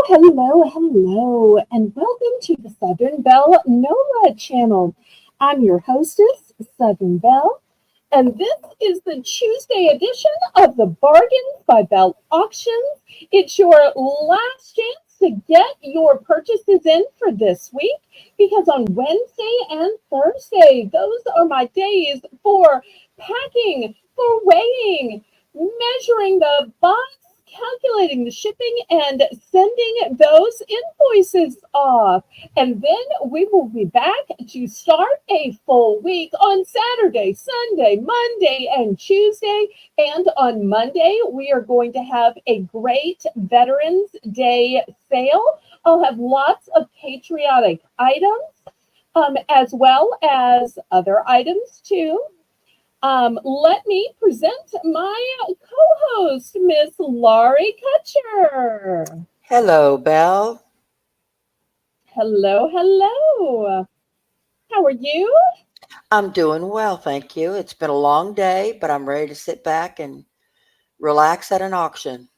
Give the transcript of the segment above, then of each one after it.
Hello, and welcome to the Southern Belle NOLA channel. I'm your hostess, Southern Belle, and this is the Tuesday edition of the Bargains by Belle auctions. It's your last chance to get your purchases in for this week because on Wednesday and Thursday, those are my days for packing, for weighing, measuring the box, calculating the shipping, and sending those invoices off. And then we will be back to start a full week on Saturday, Sunday, Monday, and Tuesday. And on Monday, we are going to have a great Veterans Day sale. I'll have lots of patriotic items, as well as other items too. Let me present my co-host, Miss Laurie Kutcher. Hello, Belle. Hello. How are you? I'm doing well, thank you. It's been a long day, but I'm ready to sit back and relax at an auction.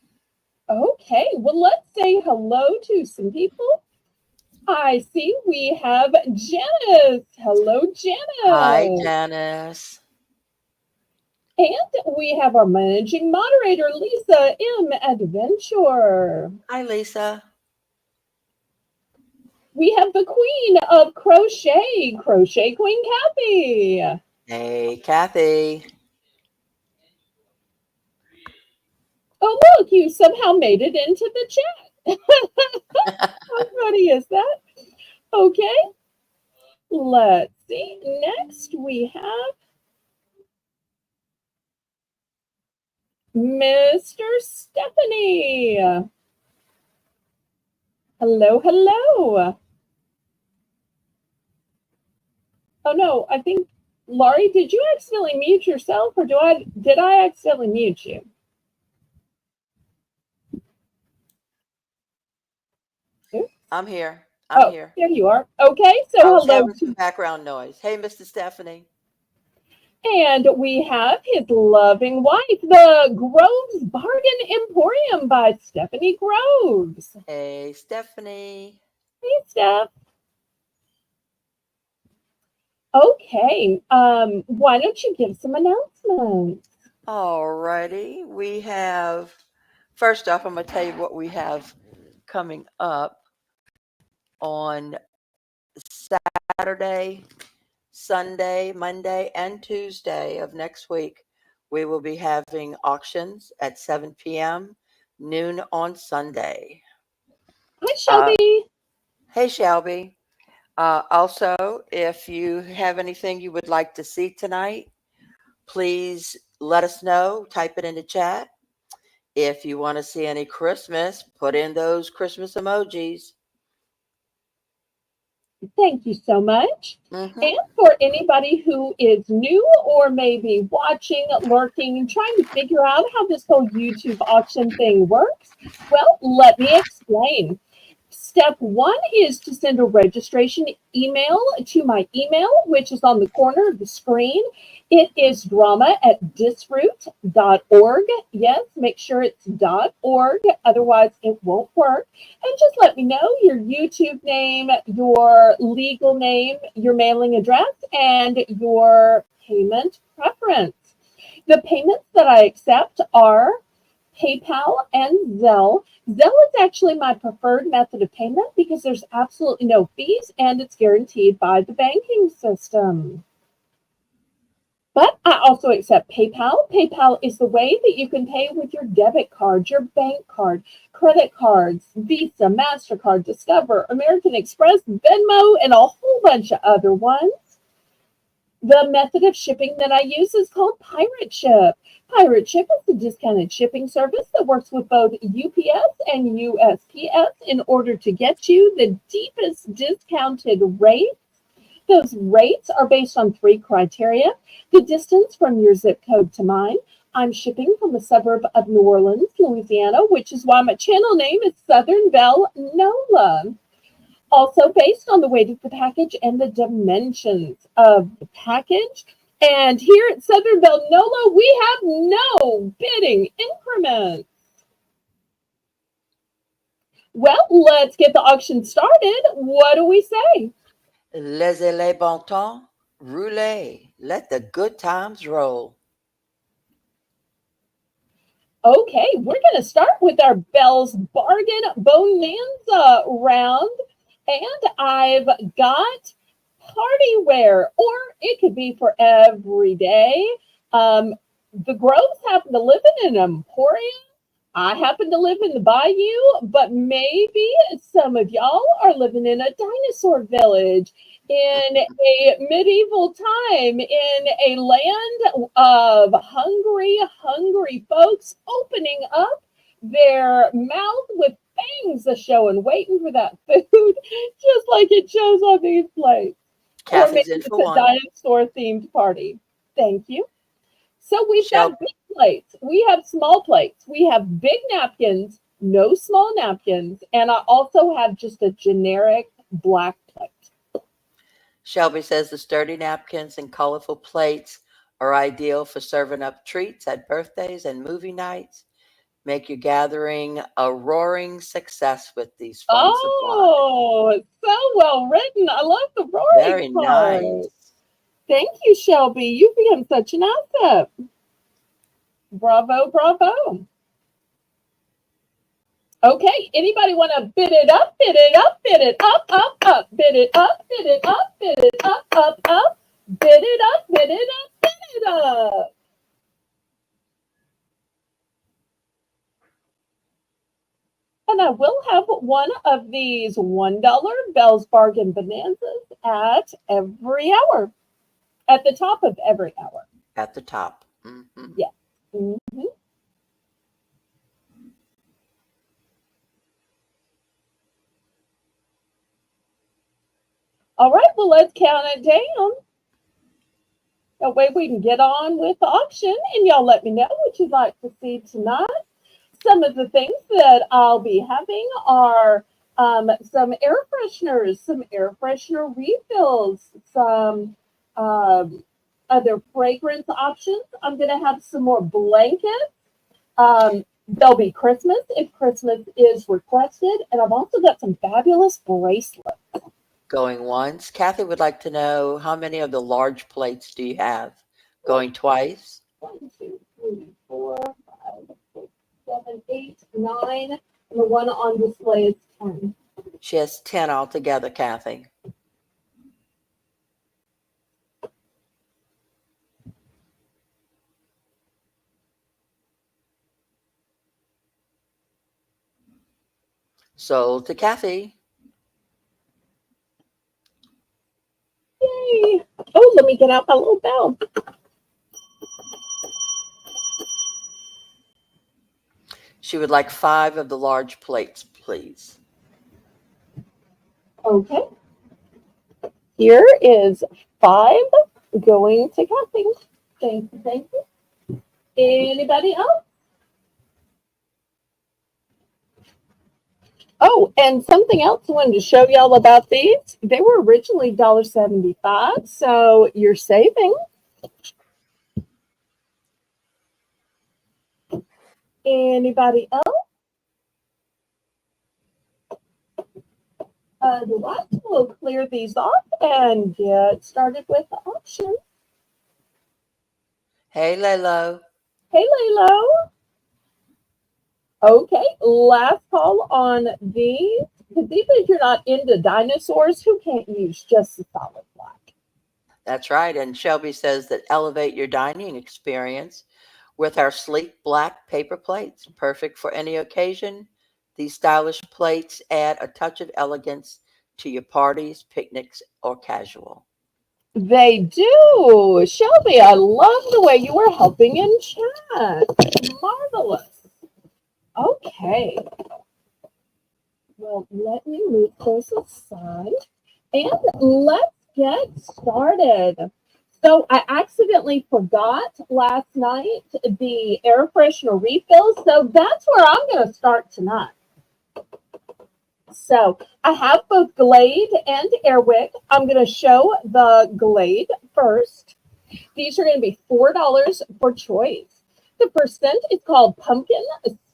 Okay, well, let's say hello to some people. I see we have Janice. Hello, Hi, Janice. Janice. And we have our managing moderator, Lisa M. Adventure. Hi, Lisa. We have the queen of Crochet Queen Kathy. Hey, Kathy. Oh, look, you somehow made it into the chat. How funny is that? Okay, let's see. Next, we have Mr. Stephanie. Hello. Oh no, I think Laurie, did you accidentally mute yourself, or did I accidentally mute you? I'm here. I'm Oh, here. there you are. Okay, so I was hello having some background noise. Hey, Mr. Stephanie. And we have his loving wife, the Groves Bargain Emporium by Stephanie Groves. Hey, Stephanie. Hey, Steph. Okay, why don't you give some announcements? All righty. First off, I'm going to tell you what we have coming up on Saturday, Sunday, Monday, and Tuesday of next week. We will be having auctions at 7 p.m., noon on Sunday. Hi, Uh, Shelby. hey, Shelby. Also, if you have anything you would like to see tonight, please let us know. Type it in the chat. If you want to see any Christmas, put in those Christmas emojis. Thank you so much. Mm-hmm. And for anybody who is new or maybe watching, lurking, trying to figure out how this whole YouTube auction thing works, well, let me explain. Step one is to send a registration email to my email, which is on the corner of the screen. It is drama@disroot.org. Yes, make sure it's .org, otherwise it won't work. And just let me know your YouTube name, your legal name, your mailing address, and your payment preference. The payments that I accept are PayPal and Zelle. Zelle is actually my preferred method of payment because there's absolutely no fees and it's guaranteed by the banking system. But I also accept PayPal. PayPal is the way that you can pay with your debit card, your bank card, credit cards, Visa, MasterCard, Discover, American Express, Venmo, and a whole bunch of other ones. The method of shipping that I use is called Pirate Ship. Pirate Ship is a discounted shipping service that works with both UPS and USPS in order to get you the deepest discounted rates. Those rates are based on three criteria: the distance from your zip code to mine. I'm shipping from a suburb of New Orleans, Louisiana, which is why my channel name is Southern Belle NOLA. Also based on the weight of the package and the dimensions of the package. And here at Southern Belle NOLA, we have no bidding increments. Well, let's get the auction started. What do we say? Laissez les bon temps rouler. Let the good times roll. Okay, we're going to start with our Bell's Bargain Bonanza round. And I've got party wear, or it could be for every day. Um, the Groves happen to live in an emporium. I happen to live in the bayou, but maybe some of y'all are living in a dinosaur village in a medieval time in a land of hungry folks opening up their mouth with fangs a showing, waiting for that food, just like it shows on these plates. Or maybe Kathy's in it's for a one. dinosaur themed party. Thank you. So we've Shel- got big plates, we have small plates, we have big napkins, no small napkins, and I also have just a generic black plate. Shelby says the sturdy napkins and colorful plates are ideal for serving up treats at birthdays and movie nights. Make your gathering a roaring success with these fun supplies. Oh, it's so well written. I love the roaring Very part. nice. Thank you, Shelby. You've become such an asset. Bravo, bravo. Okay, anybody want to bid it up, bid it up, bid it up, bid it up, bid it up, bid it up, bid it up, bid it up, bid it up. And I will have one of these $1 Bell's Bargain Bonanzas at every hour, at the top of every hour. At the top. Hmm. Yes. Mhm. All right, well, let's count it down. That way we can get on with the auction, and y'all let me know what you'd like to see tonight. Some of the things that I'll be having are some air freshener refills, some other fragrance options. I'm going to have some more blankets. There'll be Christmas if Christmas is requested. And I've also got some fabulous bracelets. Going once. Kathy would like to know how many of the large plates do you have? Going twice. 1, 2, 3, 4, 5, 6, 7, 8, 9. And the one on display is 10. She has 10 altogether, Kathy. Sold to Kathy. Yay! Oh, let me get out my little bell. She would like 5 of the large plates, please. Okay. Here is 5 going to Kathy. Thank you, thank you. Anybody else? Oh, and something else I wanted to show y'all about these. They were originally $1.75, so you're saving. Anybody else? Otherwise, we'll clear these off and get started with the auction. Hey, Lalo. Hey, Lalo. Okay, last call on these. Because even if you're not into dinosaurs, who can't use just the solid black? That's right. And Shelby says that elevate your dining experience with our sleek black paper plates. Perfect for any occasion. These stylish plates add a touch of elegance to your parties, picnics, or casual. They do. Shelby, I love the way you were helping in chat. Marvelous. Okay. Well, let me move those aside and let's get started. So I accidentally forgot last night the air freshener refill. So that's where I'm going to start tonight. So I have both Glade and Airwick. I'm going to show the Glade first. These are going to be $4 for choice. The first scent is called Pumpkin.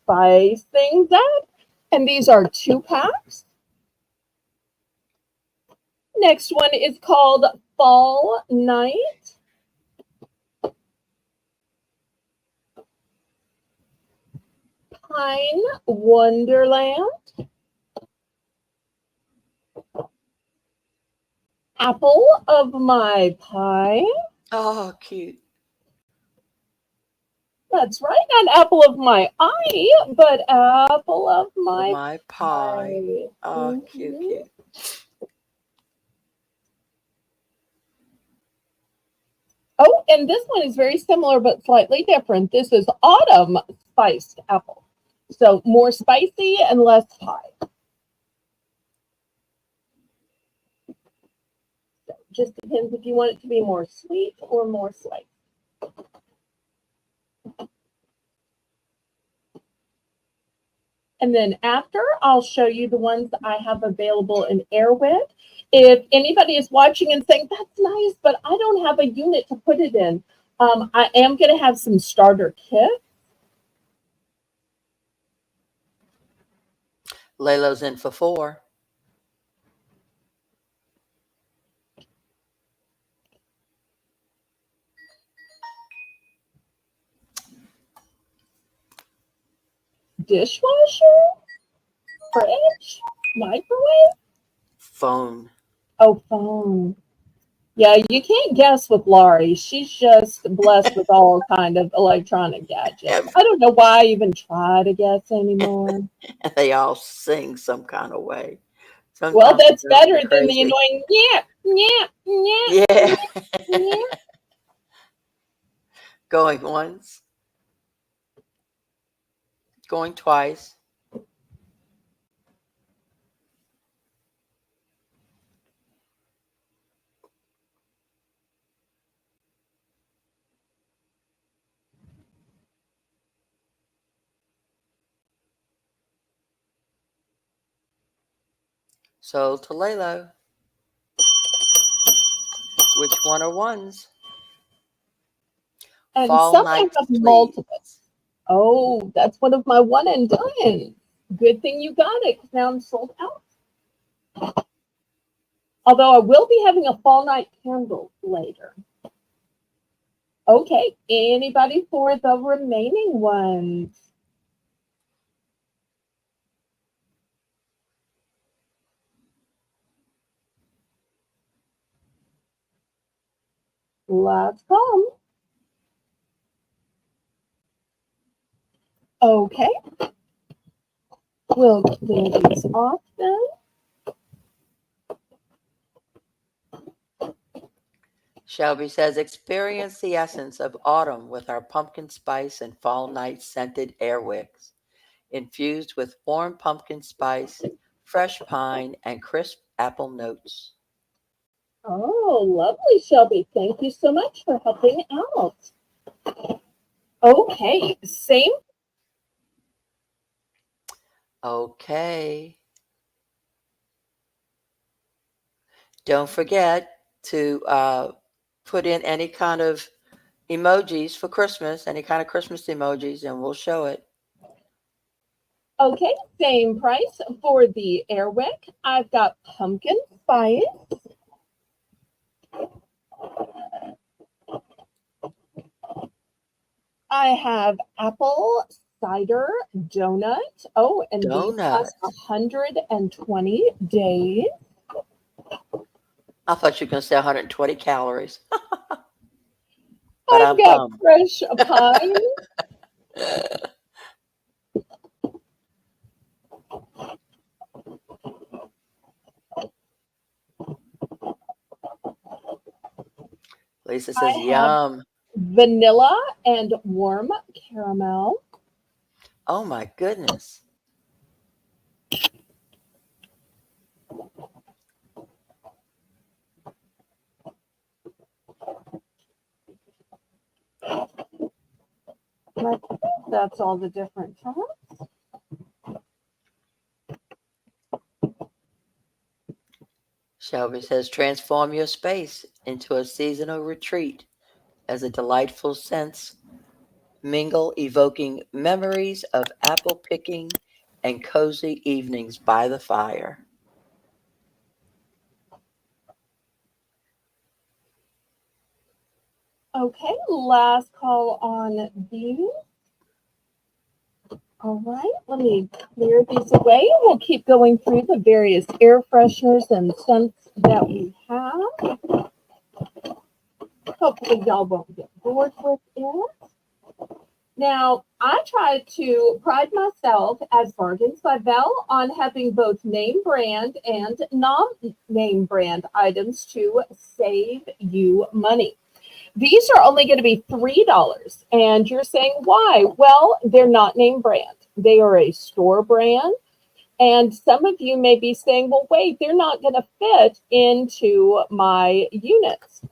Spice things up. And these are 2 packs. Next one is called Fall Night. Pine Wonderland. Apple of my pie. Oh, cute. That's right, not apple of my eye, but apple of Oh, my my pie. pie. Oh, cute, Mhm. cute. Oh, and this one is very similar but slightly different. This is autumn spiced apple. So more spicy and less pie. So just depends if you want it to be more sweet or more spicy. And then after, I'll show you the ones that I have available in Airwick. If anybody is watching and saying, that's nice, but I don't have a unit to put it in, I am going to have some starter kits. Layla's in for 4. Dishwasher, fridge, microwave. Phone. Oh, phone. Yeah, you can't guess with Laurie. She's just blessed with all kind of electronic gadgets. I don't know why I even try to guess anymore. They all sing some kind of way. Well, Sometimes it that's drives me better than the crazy. annoying yeah, yeah, yeah, Yeah. yeah. Going once, going twice. Sold to Layla. Which one are ones? And Fall some I nights, have please. multiple. Oh, that's one of my one and done. Good thing you got it, because now I'm sold out. Although I will be having a fall night candle later. Okay, anybody for the remaining ones? Let's come. Okay, we'll clear these off then. Shelby says, experience the essence of autumn with our pumpkin spice and fall night scented air wicks, infused with warm pumpkin spice, fresh pine, and crisp apple notes. Oh, lovely, Shelby. Thank you so much for helping out. Okay, same. Okay. Don't forget to put in any kind of emojis for Christmas, any kind of Christmas emojis, and we'll show it. Okay, same price for the Airwick. I've got pumpkin spice. I have apple cider donut. Oh, and these last Donuts. 120 days. I thought you were going to say 120 calories, but I've I'm got bummed. fresh pine. Lisa I says, have yum. vanilla and warm caramel. Oh my goodness. I think that's all the different types. Shelby says, transform your space into a seasonal retreat as a delightful sense mingle, evoking memories of apple picking and cozy evenings by the fire. Okay, last call on these. All right, let me clear these away. We'll keep going through the various air fresheners and scents that we have. Hopefully y'all won't get bored with it. Now, I try to pride myself as Bargains by Belle on having both name brand and non-name brand items to save you money. These are only going to be $3. And you're saying, why? Well, they're not name brand. They are a store brand. And some of you may be saying, well, wait, they're not going to fit into my units.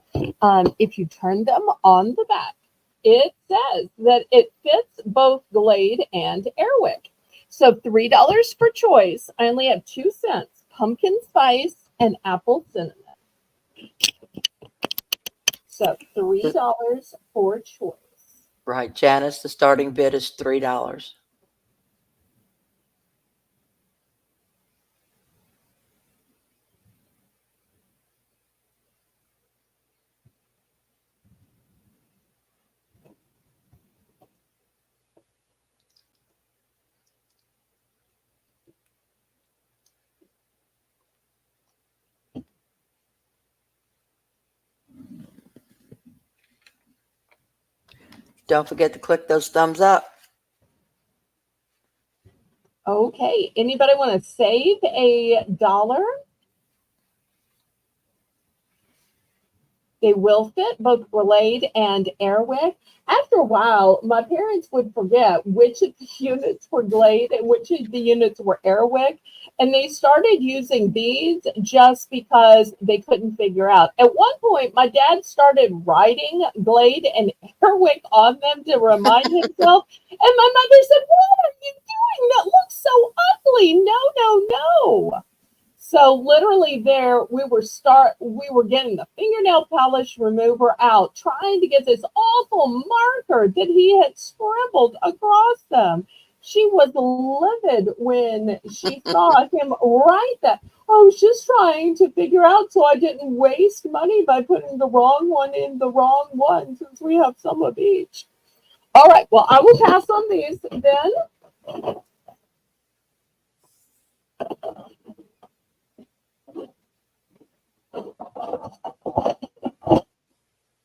If you turn them on the back, it says that it fits both Glade and Airwick. So $3 for choice. I only have 2 cents, pumpkin spice and apple cinnamon. So $3 for choice. Right, Janice, the starting bid is $3. Don't forget to click those thumbs up. Okay, anybody want to save $1? They will fit both Glade and Airwick. After a while, my parents would forget which of the units were Glade and which of the units were Airwick. And they started using these just because they couldn't figure out. At one point, my dad started writing Glade and Airwick on them to remind himself. And my mother said, what are you doing? That looks so ugly. No, no, no. So literally there we were getting the fingernail polish remover out, trying to get this awful marker that he had scribbled across them. She was livid when she saw him write that. I was just trying to figure out so I didn't waste money by putting the wrong one in the wrong one, since we have some of each. All right, well, I will pass on these then.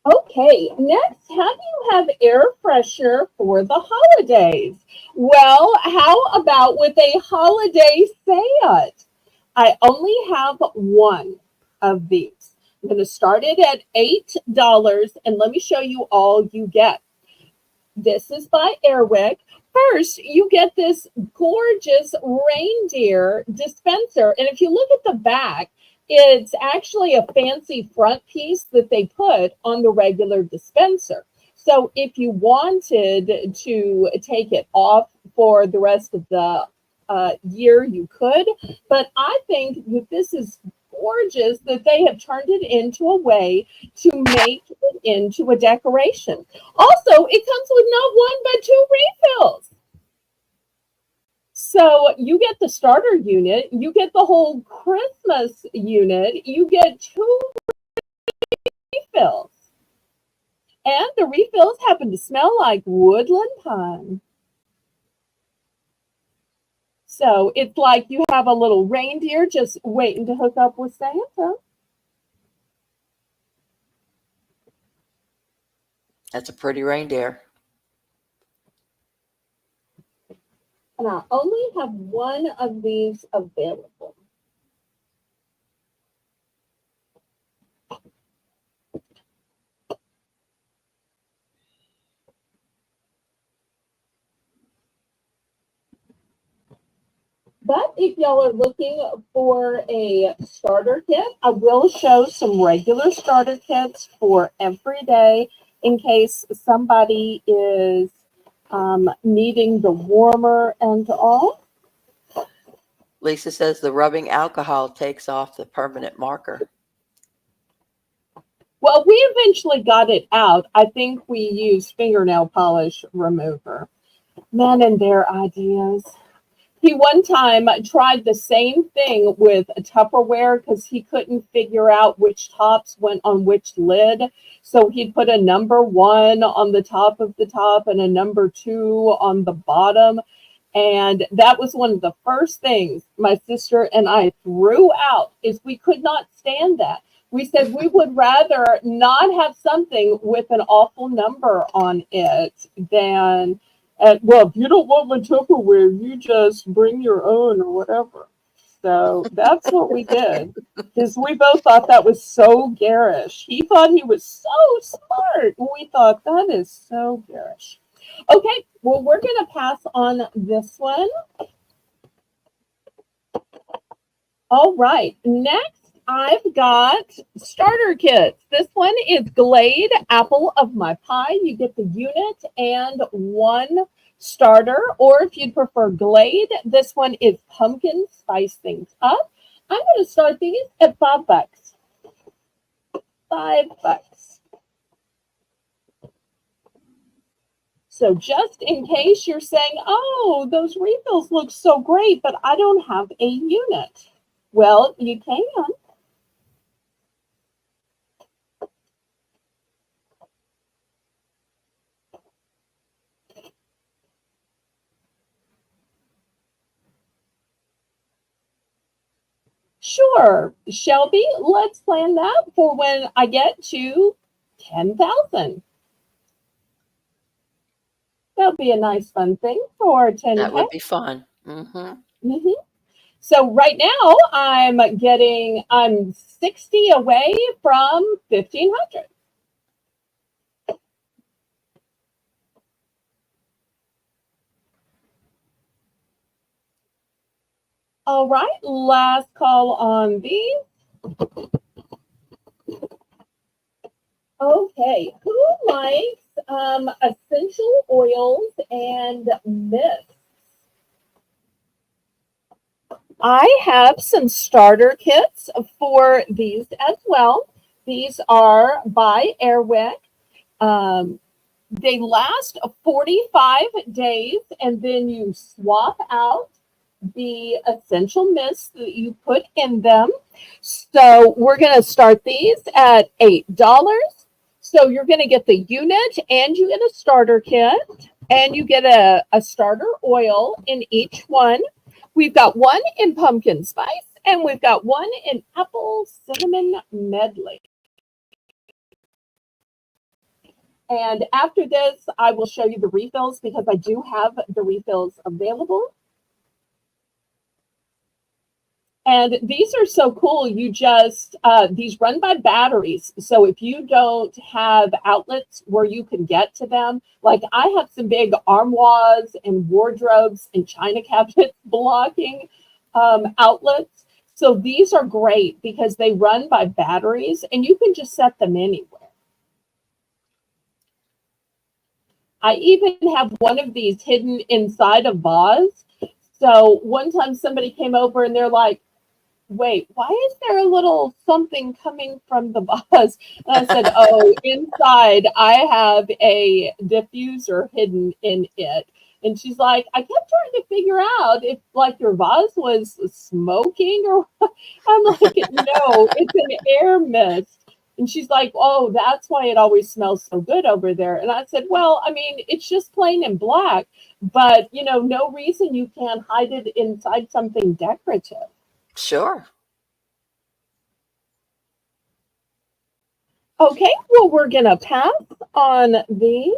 Okay, next, how do you have air freshener for the holidays? Well, how about with a holiday set? I only have one of these. I'm going to start it at $8, and let me show you all you get. This is by Airwick. First, you get this gorgeous reindeer dispenser. And if you look at the back, it's actually a fancy front piece that they put on the regular dispenser. So if you wanted to take it off for the rest of the year, you could. But I think that this is gorgeous that they have turned it into a way to make it into a decoration. Also, it comes with not one but 2 refills. So you get the starter unit, you get the whole Christmas unit, you get 2 refills. And the refills happen to smell like woodland pine. So it's like you have a little reindeer just waiting to hook up with Santa. That's a pretty reindeer. And I only have one of these available. But if y'all are looking for a starter kit, I will show some regular starter kits for every day in case somebody is needing the warmer and all. Lisa says the rubbing alcohol takes off the permanent marker. Well, we eventually got it out. I think we used fingernail polish remover. Men and their ideas. He one time tried the same thing with a Tupperware because he couldn't figure out which tops went on which lid. So he'd put a number 1 on the top of the top and a number 2 on the bottom. And that was one of the first things my sister and I threw out is we could not stand that. We said we would rather not have something with an awful number on it than, well, if you don't want my Tupperware, you just bring your own or whatever. So that's what we did because we both thought that was so garish. He thought he was so smart. We thought that is so garish. Okay, well, we're going to pass on this one. All right, next I've got starter kits. This one is Glade Apple of My Pie. You get the unit and 1 starter, or if you'd prefer Glade, this one is Pumpkin Spice Things Up. I'm going to start these at $5. $5. So just in case you're saying, oh, those refills look so great, but I don't have a unit. Well, you can. Sure, Shelby, let's plan that for when I get to 10,000. That'll be a nice fun thing for That 10K. would be fun. So right now I'm 60 away from 1,500. All right, last call on these. Okay, who likes essential oils and mists? I have some starter kits for these as well. These are by Airwick. They last 45 days, and then you swap out the essential mist that you put in them. So we're going to start these at $8. So you're going to get the unit and you get a starter kit and you get a starter oil in each one. We've got one in pumpkin spice and we've got one in apple cinnamon medley. And after this, I will show you the refills because I do have the refills available. And these are so cool. You just, these run by batteries. So if you don't have outlets where you can get to them, like I have some big armoires and wardrobes and china cabinets blocking outlets. So these are great because they run by batteries and you can just set them anywhere. I even have one of these hidden inside a vase. So one time somebody came over and they're like, wait, why is there a little something coming from the vase? And I said, oh, inside I have a diffuser hidden in it. And she's like, I kept trying to figure out if like your vase was smoking or what. I'm like, no, it's an air mist. And she's like, oh, that's why it always smells so good over there. And I said, well, I mean, it's just plain and black, but you know, no reason you can't hide it inside something decorative. Sure. Okay, well, we're going to pass on these.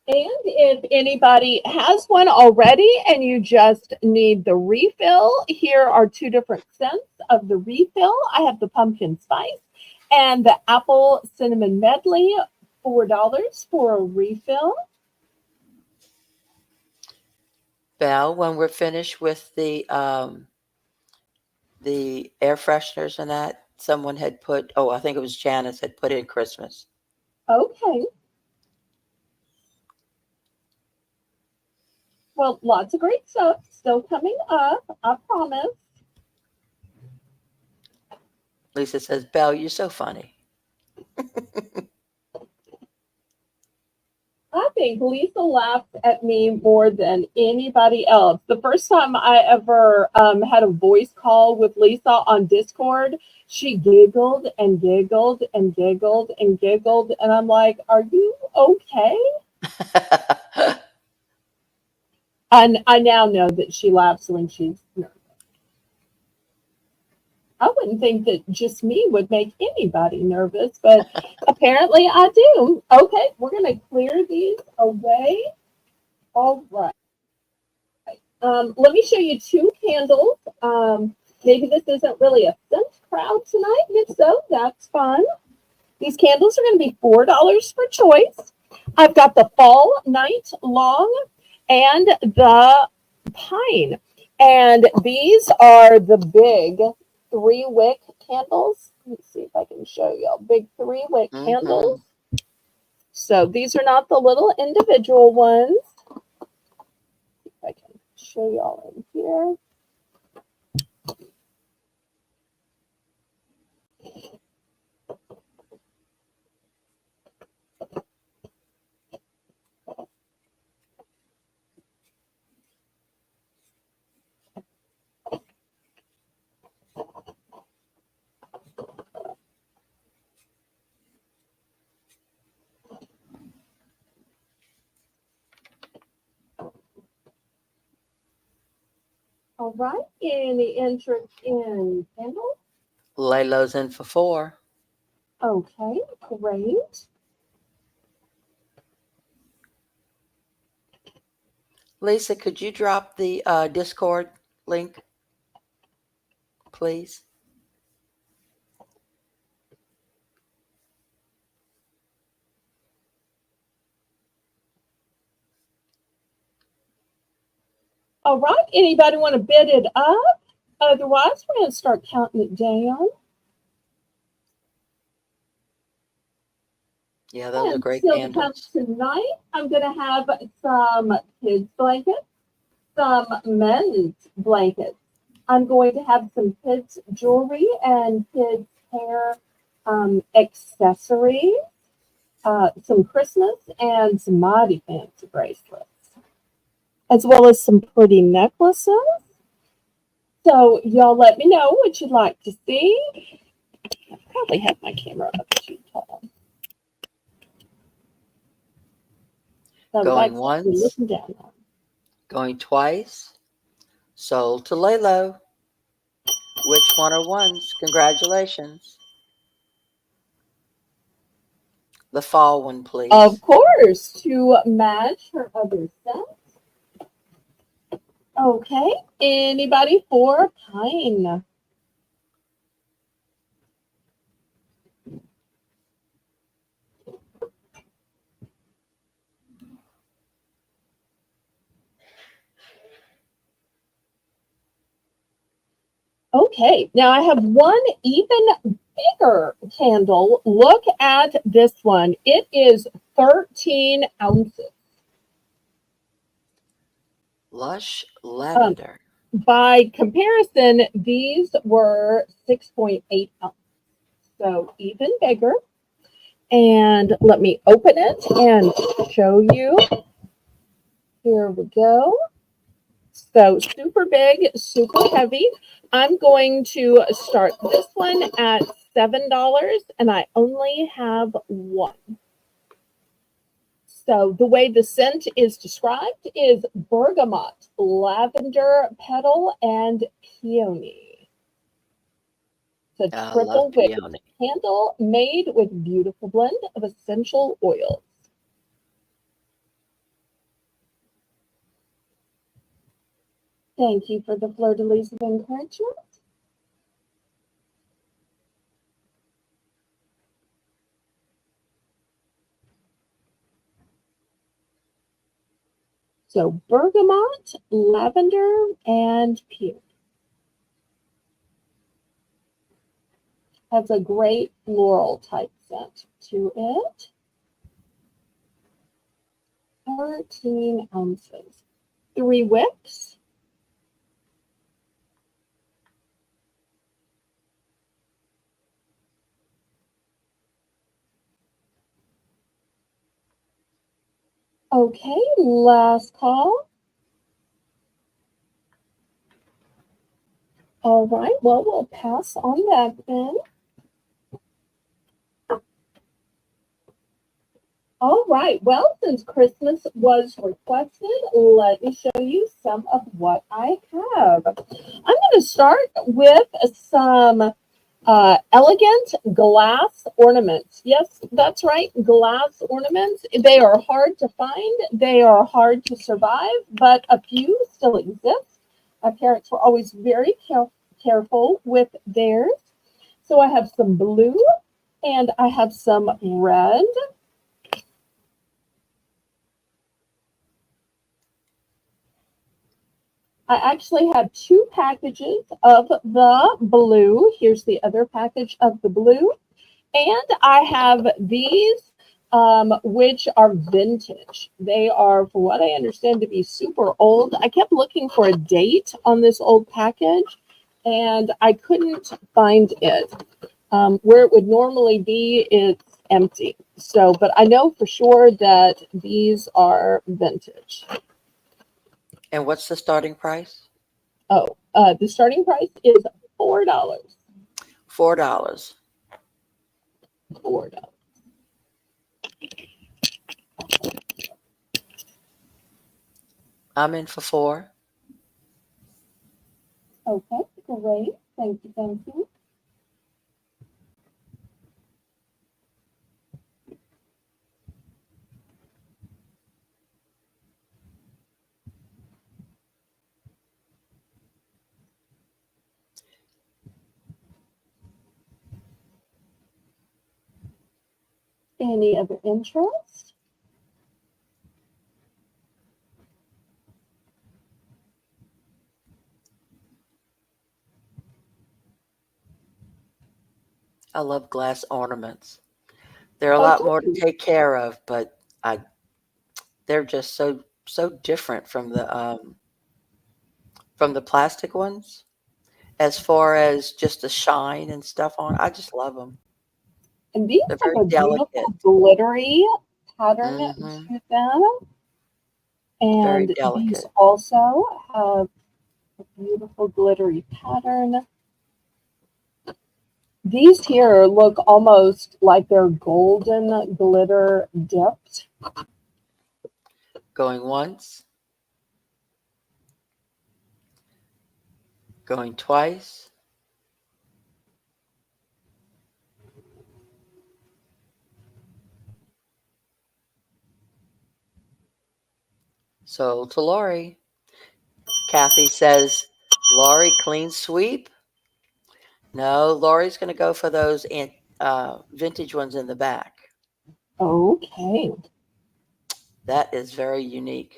And if anybody has one already and you just need the refill, here are 2 different scents of the refill. I have the pumpkin spice and the apple cinnamon medley, $4 for a refill. Belle, when we're finished with the air fresheners and that, someone had put, oh, I think it was Janice had put in Christmas. Okay. Well, lots of great stuff still coming up, I promise. Lisa says, Belle, you're so funny. I think Lisa laughs at me more than anybody else. The first time I ever had a voice call with Lisa on Discord, she giggled and giggled and giggled and giggled. And I'm like, are you okay? And I now know that she laughs when she's nervous. I wouldn't think that just me would make anybody nervous, but apparently I do. Okay, we're going to clear these away. All right. Let me show you two candles. Maybe this isn't really a scent crowd tonight. If so, that's fine. These candles are going to be $4 per choice. I've got the Fall Night Long and the Pine. And these are the big 3-wick candles. Let me see if I can show you. Big 3-wick candles. So these are not the little individual ones. If I can show y'all in here. All right, any interest in candles? Laylo's in for 4. Okay, great. Lisa, could you drop the Discord link, please? All right, anybody want to bid it up? Otherwise, we're going to start counting it down. Yeah, those are And great still to come candles. tonight, I'm going to have some kids' blankets, some men's blankets. I'm going to have some kids' jewelry and kids' hair accessories, some Christmas, and some mighty fancy bracelets, as well as some pretty necklaces. So y'all let me know what you'd like to see. I probably have my camera up too tall. So Going that's what we're once, looking down on. going twice. Sold to Laylo. Which one are ones? Congratulations. The fall one, Of please. course, to match her other set. Okay, anybody for Pine? Okay, now I have one even bigger candle. Look at this one. It is 13 ounces. Lush lavender. By comparison, these were 6.8 ounces, so even bigger. And let me open it and show you. Here we go. So super big, super heavy. I'm going to start this one at $7, and I only have one. So the way the scent is described is bergamot, lavender petal, and peony. It's a I love triple wick peony. candle made with beautiful blend of essential oils. Thank you for the fleur-de-lis of encouragement. So bergamot, lavender, and peony. Has a great floral type scent to it. 13 ounces. 3 wicks. Okay, last call. All right, well, we'll pass on that then. All right, well, since Christmas was requested, let me show you some of what I have. I'm going to start with some elegant glass ornaments. Yes, that's right, glass ornaments. They are hard to find, they are hard to survive, but a few still exist. My parents were always very careful with theirs. So I have some blue and I have some red. I actually have two packages of the blue. Here's the other package of the blue. And I have these, which are vintage. They are, for what I understand, to be super old. I kept looking for a date on this old package, and I couldn't find it. Where it would normally be, it's empty. So, but I know for sure that these are vintage. And what's the starting price? Oh, the starting price is $4. $4. $4. I'm in for 4. Okay, great. Thank you, thank you. Any other interest? I love glass ornaments. They're a Oh, lot more to do take care of, but they're just so different from the plastic ones as far as just the shine and stuff on. I just love them. And these They're have very a delicate. beautiful glittery pattern Hmm. to them. Very And these delicate. also have a beautiful glittery pattern. These here look almost like they're golden glitter dipped. Going once, going twice. Sold to Lori. Kathy says, Lori, clean sweep. No, Lori's going to go for those vintage ones in the back. Okay. That is very unique.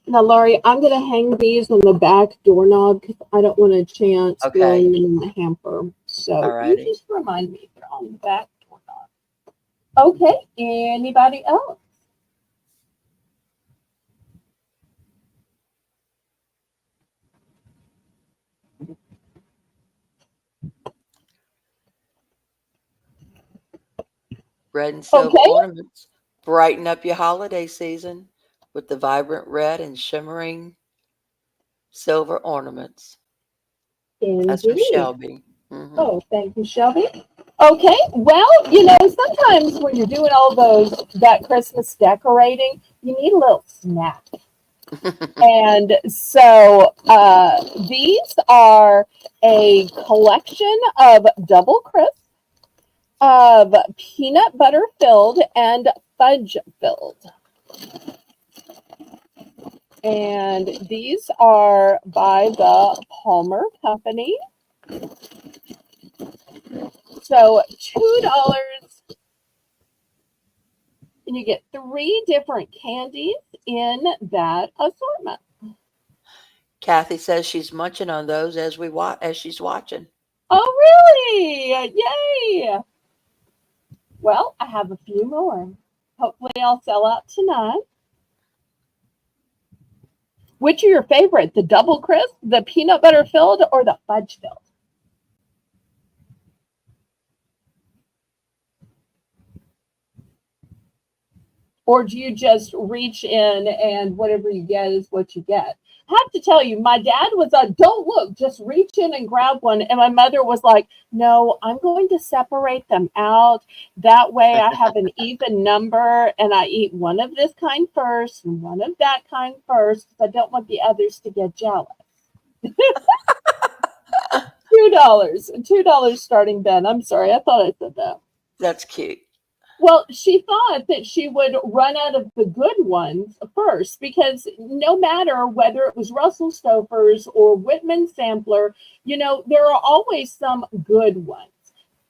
Now, Laurie, I'm going to hang these on the back doorknob because I don't want a chance throwing Okay. them in the hamper. So you Alrighty. just remind me they're on the back doorknob. Okay. Anybody else? Red and silver Okay. ornaments brighten up your holiday season with the vibrant red and shimmering silver ornaments. That's from Indeed. Shelby. Hmm. Oh, thank you, Shelby. Okay, well, sometimes when you're doing all that Christmas decorating, you need a little snack. And so these are a collection of double crisp, of peanut butter filled and fudge filled. And these are by the Palmer Company. So $2, and you get 3 different candies in that assortment. Kathy says she's munching on those as she's watching. Oh, really? Yay! Well, I have a few more. Hopefully, I'll sell out tonight. Which are your favorite? The double crisp, the peanut butter filled, or the fudge filled? Or do you just reach in and whatever you get is what you get? I have to tell you, my dad was a don't look, just reach in and grab one. And my mother was like, no, I'm going to separate them out. That way I have an even number and I eat one of this kind first and one of that kind first because I don't want the others to get jealous. $2 starting bin. I'm sorry, I thought I said that. That's cute. Well, she thought that she would run out of the good ones first because no matter whether it was Russell Stover's or Whitman Sampler, there are always some good ones.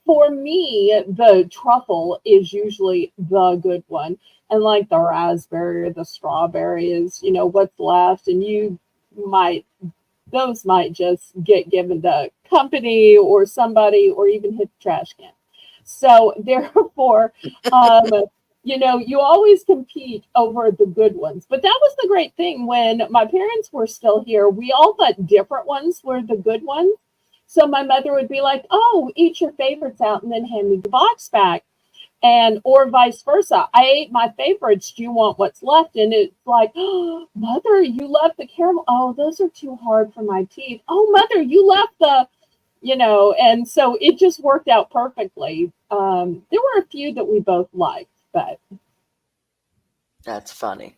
For me, the truffle is usually the good one. And like the raspberry or the strawberry is, what's left. And those might just get given to company or somebody or even hit the trash can. So therefore, you always compete over the good ones. But that was the great thing when my parents were still here. We all thought different ones were the good ones. So my mother would be like, oh, eat your favorites out and then hand me the box back. And or vice versa. I ate my favorites. Do you want what's left? And it's like, oh, mother, you left the caramel. Oh, those are too hard for my teeth. Oh, mother, you left the and so it just worked out perfectly. There were a few that we both liked, but That's funny.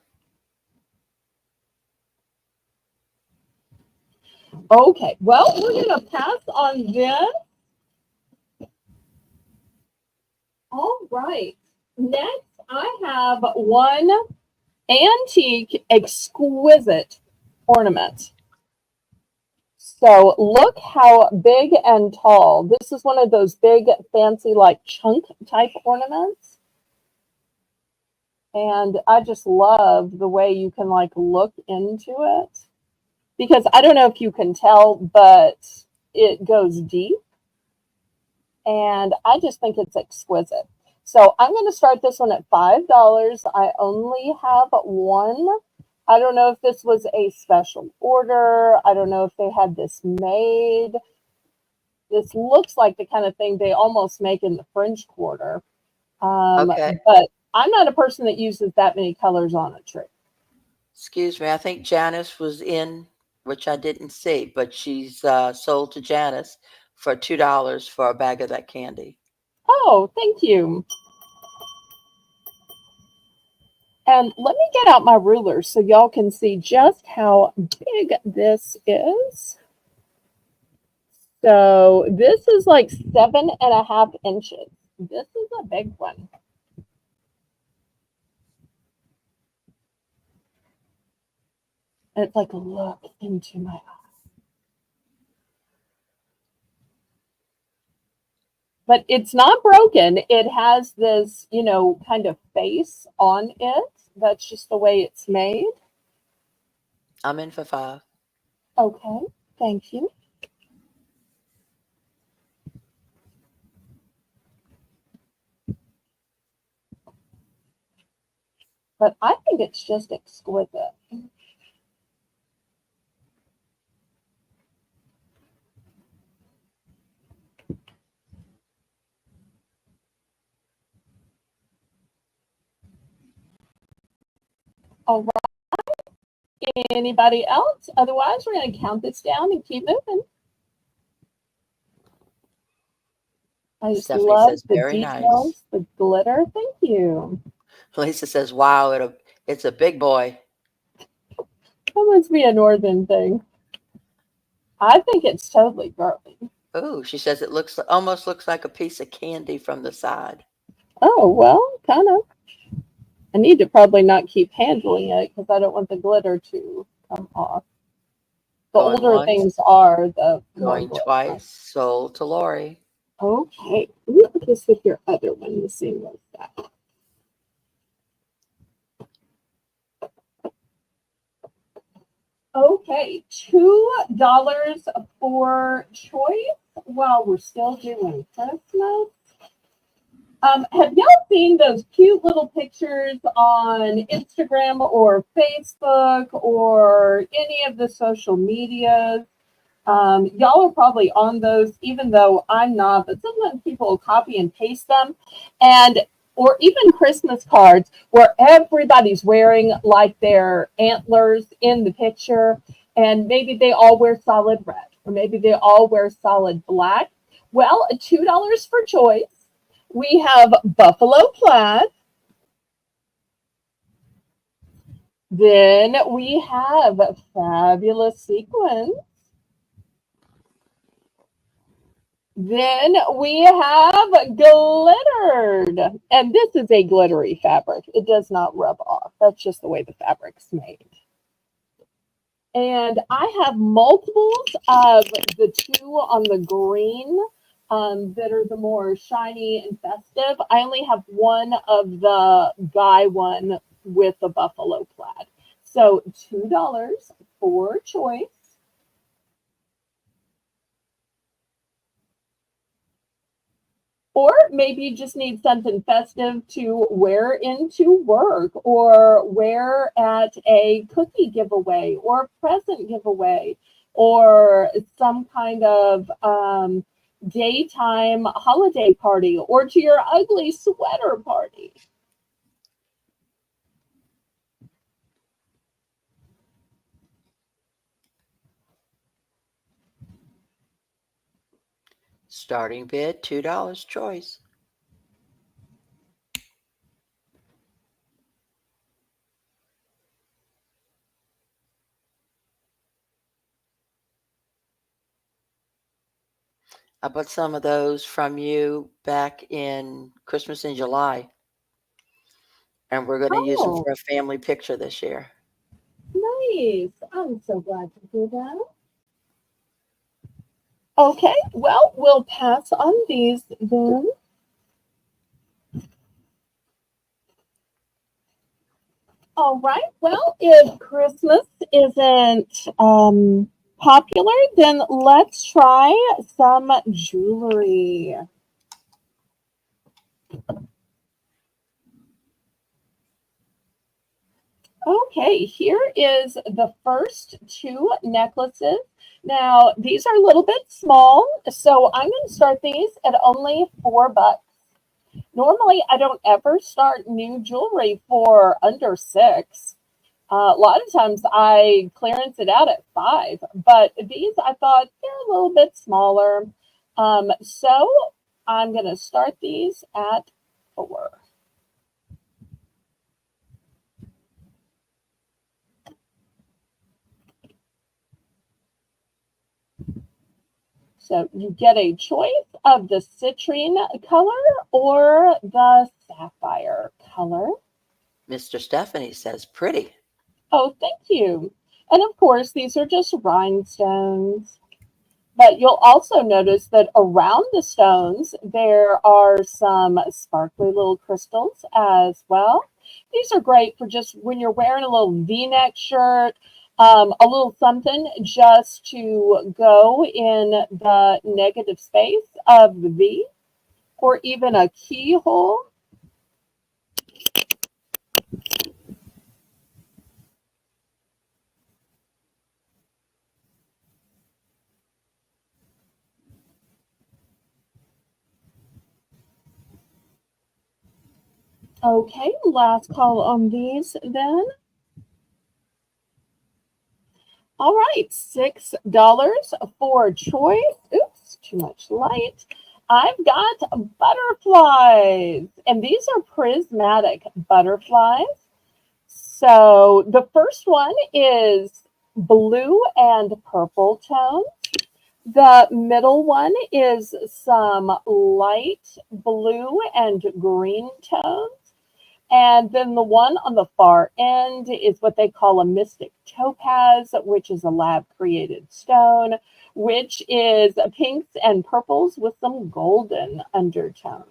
okay. Well, we're gonna pass on this. All right. Next, I have one antique, exquisite ornament. So look how big and tall. This is one of those big, fancy, like chunk type ornaments. And I just love the way you can like look into it. Because I don't know if you can tell, but it goes deep. And I just think it's exquisite. So I'm going to start this one at $5. I only have one. I don't know if this was a special order. I don't know if they had this made. This looks like the kind of thing they almost make in the French Quarter. Okay. But I'm not a person that uses that many colors on a tree. Excuse me. I think Janice was in, which I didn't see, but she's sold to Janice for $2 for a bag of that candy. Oh, thank you. And let me get out my ruler so y'all can see just how big this is. So this is like 7.5 inches. This is a big one. And it's like, look into my eye. But it's not broken. It has this, kind of face on it. That's just the way it's made. I'm in for 5. Okay, thank you. But I think it's just exquisite. All right. Anybody else? Otherwise, we're going to count this down and keep moving. I just Stephanie love says, the very details, nice. the glitter. Thank you. Lisa says, wow, it's a big boy. That must be a northern thing. I think it's totally girly. Oh, she says it almost looks like a piece of candy from the side. Oh, well, kind of. I need to probably not keep handling it because I don't want the glitter to come off. The Going older once, things are, the more going glitter. twice, sold to Lori. Okay, let me put this with your other one the same as that. Okay, $2 for choice while we're still doing Christmas. Have y'all seen those cute little pictures on Instagram or Facebook or any of the social medias? Y'all are probably on those, even though I'm not, but sometimes people will copy and paste them. And or even Christmas cards where everybody's wearing like their antlers in the picture, and maybe they all wear solid red, or maybe they all wear solid black. Well, $2 for choice. We have buffalo plaid. Then we have fabulous sequins. Then we have glittered. And this is a glittery fabric. It does not rub off. That's just the way the fabric's made. And I have multiples of the two on the green that are the more shiny and festive. I only have one of the guy one with the buffalo plaid. So $2 for choice. Or maybe you just need something festive to wear into work or wear at a cookie giveaway or a present giveaway or some kind of daytime holiday party or to your ugly sweater party. Starting bid, $2 choice. I bought some of those from you back in Christmas in July, and we're going to use them Oh, for a family picture this year. nice. I'm so glad to hear that. Okay, well, we'll pass on these then. All right. Well, if Christmas isn't popular, then let's try some jewelry. Okay, here is the first two necklaces. Now, these are a little bit small, so I'm going to start these at only $4. Normally, I don't ever start new jewelry for under 6. A lot of times I clearance it out at 5, but these I thought they're a little bit smaller. So I'm going to start these at 4. So you get a choice of the citrine color or the sapphire color. Mr. Stephanie says pretty. Oh, thank you. And of course, these are just rhinestones. But you'll also notice that around the stones, there are some sparkly little crystals as well. These are great for just when you're wearing a little V-neck shirt, a little something just to go in the negative space of the V, or even a keyhole. Okay, last call on these then. All right, $6 for choice. Oops, too much light. I've got butterflies, and these are prismatic butterflies. So the first one is blue and purple tones. The middle one is some light blue and green tones. And then the one on the far end is what they call a mystic topaz, which is a lab created stone, which is pinks and purples with some golden undertones.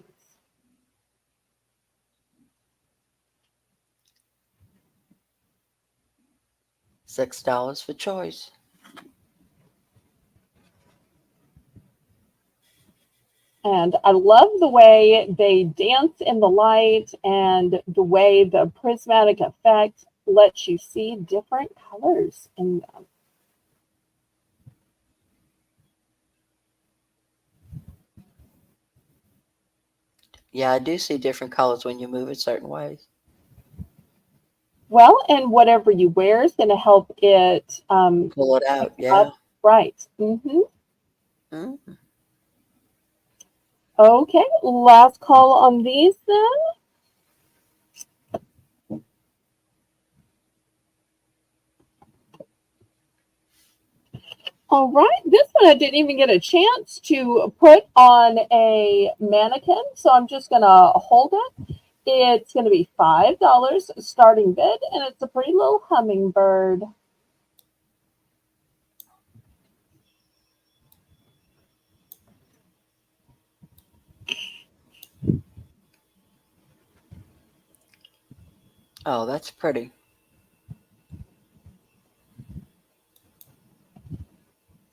$6 for choice. And I love the way they dance in the light and the way the prismatic effect lets you see different colors in them. Yeah, I do see different colors when you move it certain ways. Well, and whatever you wear is going to help it Pull it pick out. Yeah. up right. Mm. Okay, last call on these then. All right, this one I didn't even get a chance to put on a mannequin, so I'm just going to hold it. It's going to be $5 starting bid, and it's a pretty little hummingbird. Oh, that's pretty.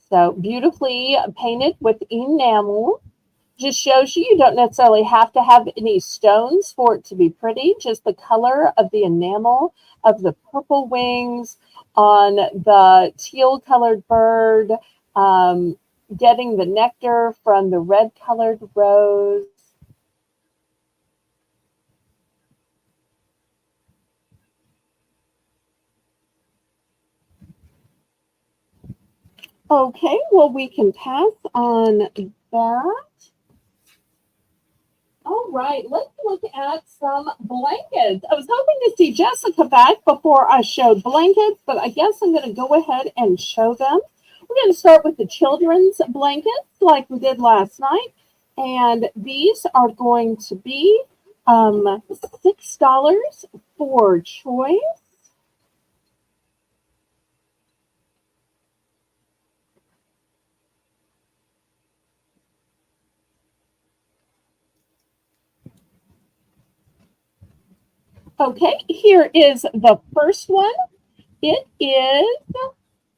So beautifully painted with enamel. Just shows you don't necessarily have to have any stones for it to be pretty. Just the color of the enamel of the purple wings on the teal colored bird, um, getting the nectar from the red colored rose. Okay, well, we can pass on that. All right, let's look at some blankets. I was hoping to see Jessica back before I showed blankets, but I guess I'm going to go ahead and show them. We're going to start with the children's blankets like we did last night. And these are going to be $6 for choice. Okay, here is the first one. It is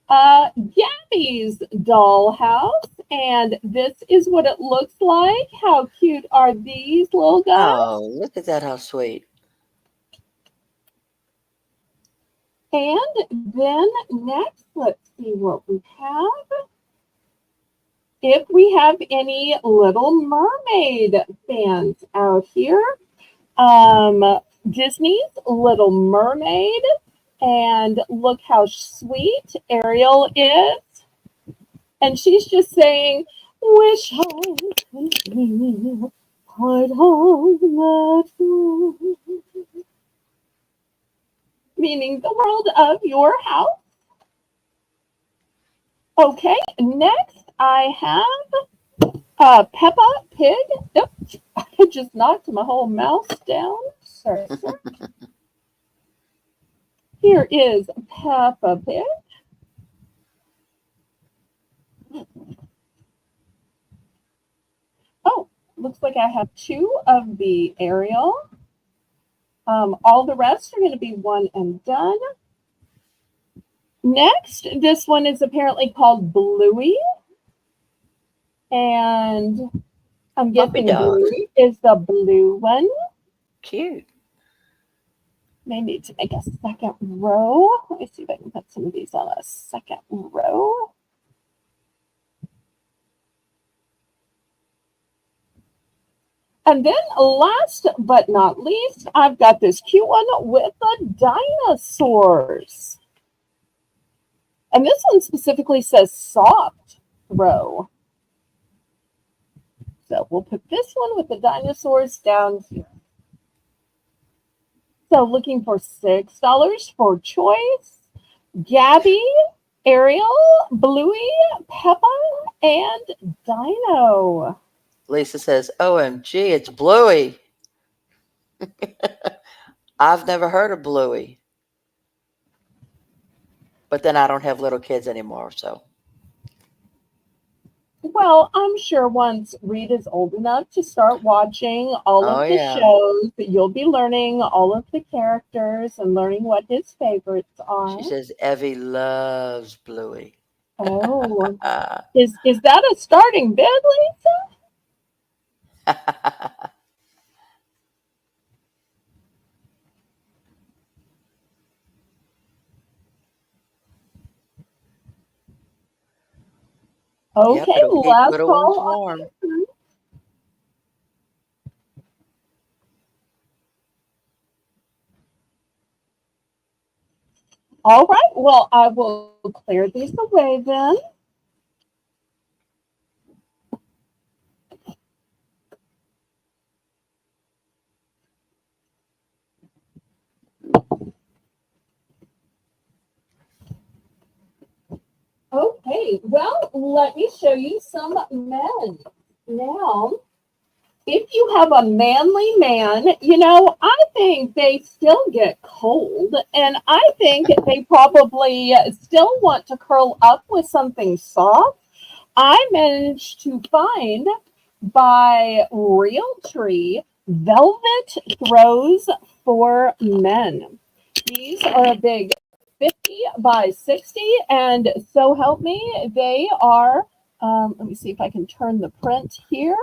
Gabby's dollhouse, and this is what it looks like. How cute are these little guys? Oh, look at that. How sweet. And then next, let's see what we have. If we have any Little Mermaid fans out here, Disney's Little Mermaid, and look how sweet Ariel is. And she's just saying, wish I could be part of that world. Meaning the world of your house. Okay, next I have Peppa Pig. Nope, I just knocked my whole mouse down. Sorry, sir. Here is Peppa Pig. Oh, looks like I have two of the Ariel. All the rest are going to be one and done. Next, this one is apparently called Bluey. And I'm Puppy guessing dog. Bluey is the blue one. Cute. May need to make a second row. Let me see if I can put some of these on a second row. And then last but not least, I've got this cute one with the dinosaurs. And this one specifically says soft throw. So we'll put this one with the dinosaurs down here. So looking for $6 for choice. Gabby, Ariel, Bluey, Peppa, and Dino. Lisa says, OMG, it's Bluey. I've never heard of Bluey. But then I don't have little kids anymore, so. Well, I'm sure once Reed is old enough to start watching all Oh, of the yeah. shows, you'll be learning all of the characters and learning what his favorites She are. says, Evie loves Bluey. Oh, is that a starting bid, Lisa? Yep, Okay, it'll keep last little ones call on warm. this one. All right. Well, I will clear these away then. Okay. Well, let me show you some men. Now, if you have a manly man, I think they still get cold, and I think they probably still want to curl up with something soft. I managed to find by Realtree velvet throws for men. These are a big 50 by 60, and so help me, they are, let me see if I can turn the print here,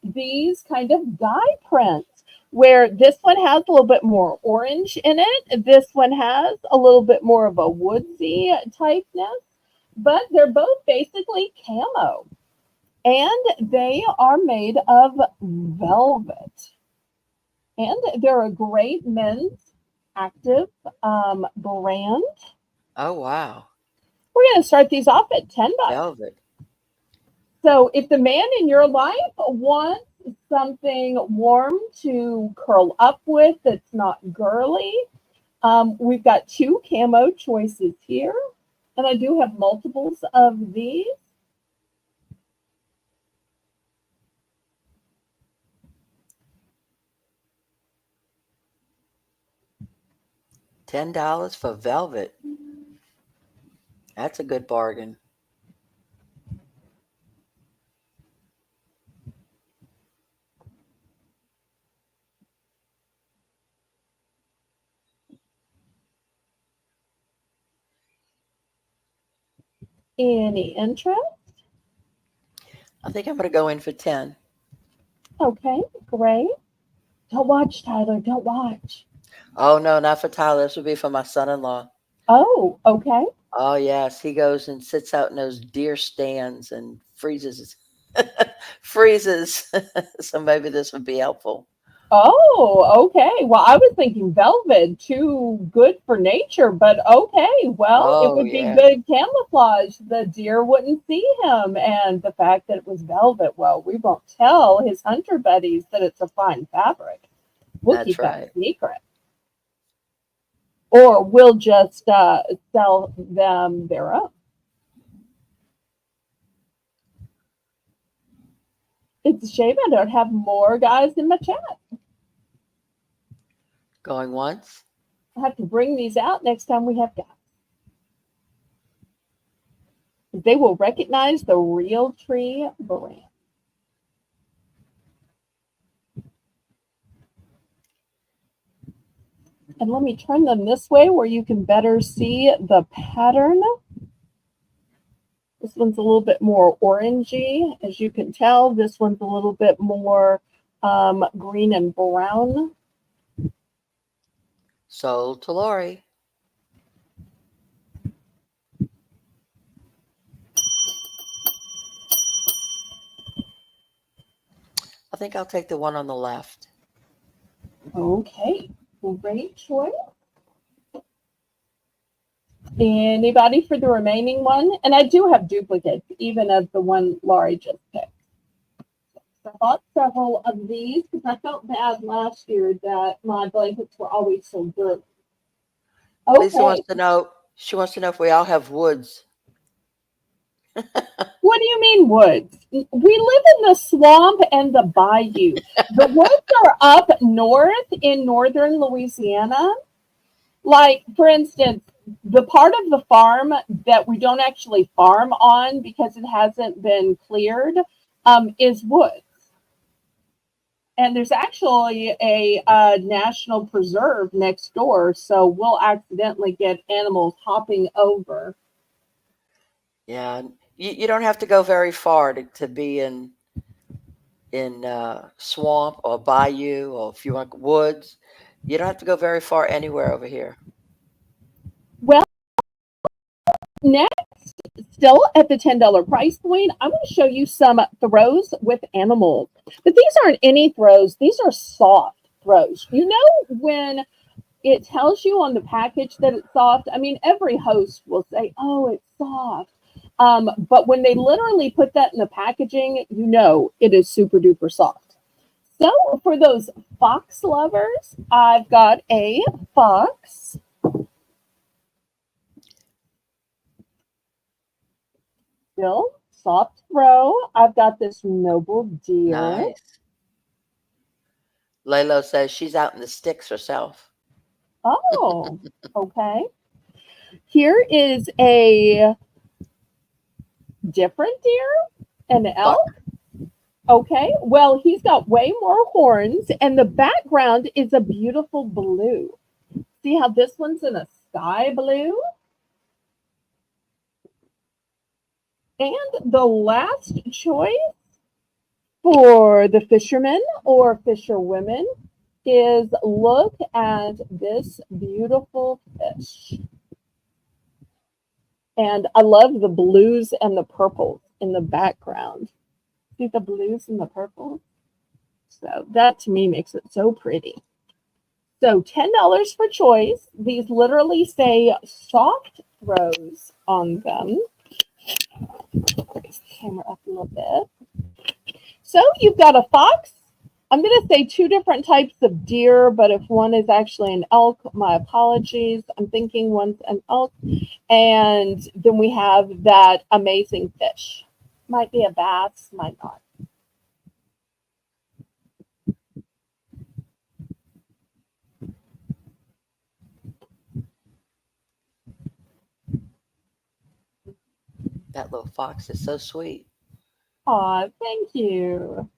these kind of dye prints, where this one has a little bit more orange in it, this one has a little bit more of a woodsy typeness, but they're both basically camo, and they are made of velvet. And they're a great men's active brand. Oh, wow. We're going to start these off at $10. Velvet. So if the man in your life wants something warm to curl up with that's not girly, we've got two camo choices here. And I do have multiples of these. $10 for velvet. That's a good bargain. Any interest? I think I'm going to go in for 10. Okay, great. Don't watch, Tyler. Don't watch. Oh, no, not for Tyler. This would be for my son-in-law. Oh, okay. Oh, yes. He goes and sits out in those deer stands and freezes. Freezes. So maybe this would be helpful. Oh, okay. Well, I was thinking velvet, too good for nature, but okay. Well, it Oh, would be yeah. good camouflage. The deer wouldn't see him. And the fact that it was velvet, well, we won't tell his hunter buddies that it's a fine fabric. We'll That's keep that right. secret. Or we'll just sell them their own. It's a shame I don't have more guys in my chat. Going once. I have to bring these out next time we have guys. They will recognize the Realtree brand. And let me turn them this way where you can better see the pattern. This one's a little bit more orangey, as you can tell. This one's a little bit more green and brown. Sold to Lori. I think I'll take the one on the left. Okay, great choice. Anybody for the remaining one? And I do have duplicates, even of the one Laurie just picked. So I bought several of these because I felt bad last year that my blankets were always so dirty. Lisa Okay, wants to know. She wants to know if we all have woods. what do you mean woods? We live in the swamp and the bayou. The woods are up north in northern Louisiana. Like, for instance, the part of the farm that we don't actually farm on because it hasn't been cleared is woods. And there's actually a national preserve next door, so we'll accidentally get animals hopping over. Yeah, you don't have to go very far to be in swamp or bayou, or if you want woods. You don't have to go very far anywhere over here. Well, next, still at the $10 price point, I'm going to show you some throws with animals. But these aren't any throws, these are soft throws. You know, when It tells you on the package that it's soft. I mean, every host will say, oh, it's soft. But when they literally put that in the packaging, you know it is super duper soft. So for those fox lovers, I've got a fox. Still soft throw. I've got this noble deer. Nice. Laylo says she's out in the sticks herself. Oh, okay. Here is a different deer, an elk. Buck. Okay, well, he's got way more horns, and the background is a beautiful blue. See how this one's in a sky blue? And the last choice for the fishermen or fisherwomen is look at this beautiful fish. And I love the blues and the purples in the background. See the blues and the purples? So that to me makes it so pretty. So $10 for choice. These literally say soft throws on them. Raise the camera up a little bit. So you've got a fox. I'm going to say two different types of deer, but if one is actually an elk, my apologies. I'm thinking one's an elk. And then we have that amazing fish. Might be a bass, might not. That little fox is so sweet. Aw, thank you.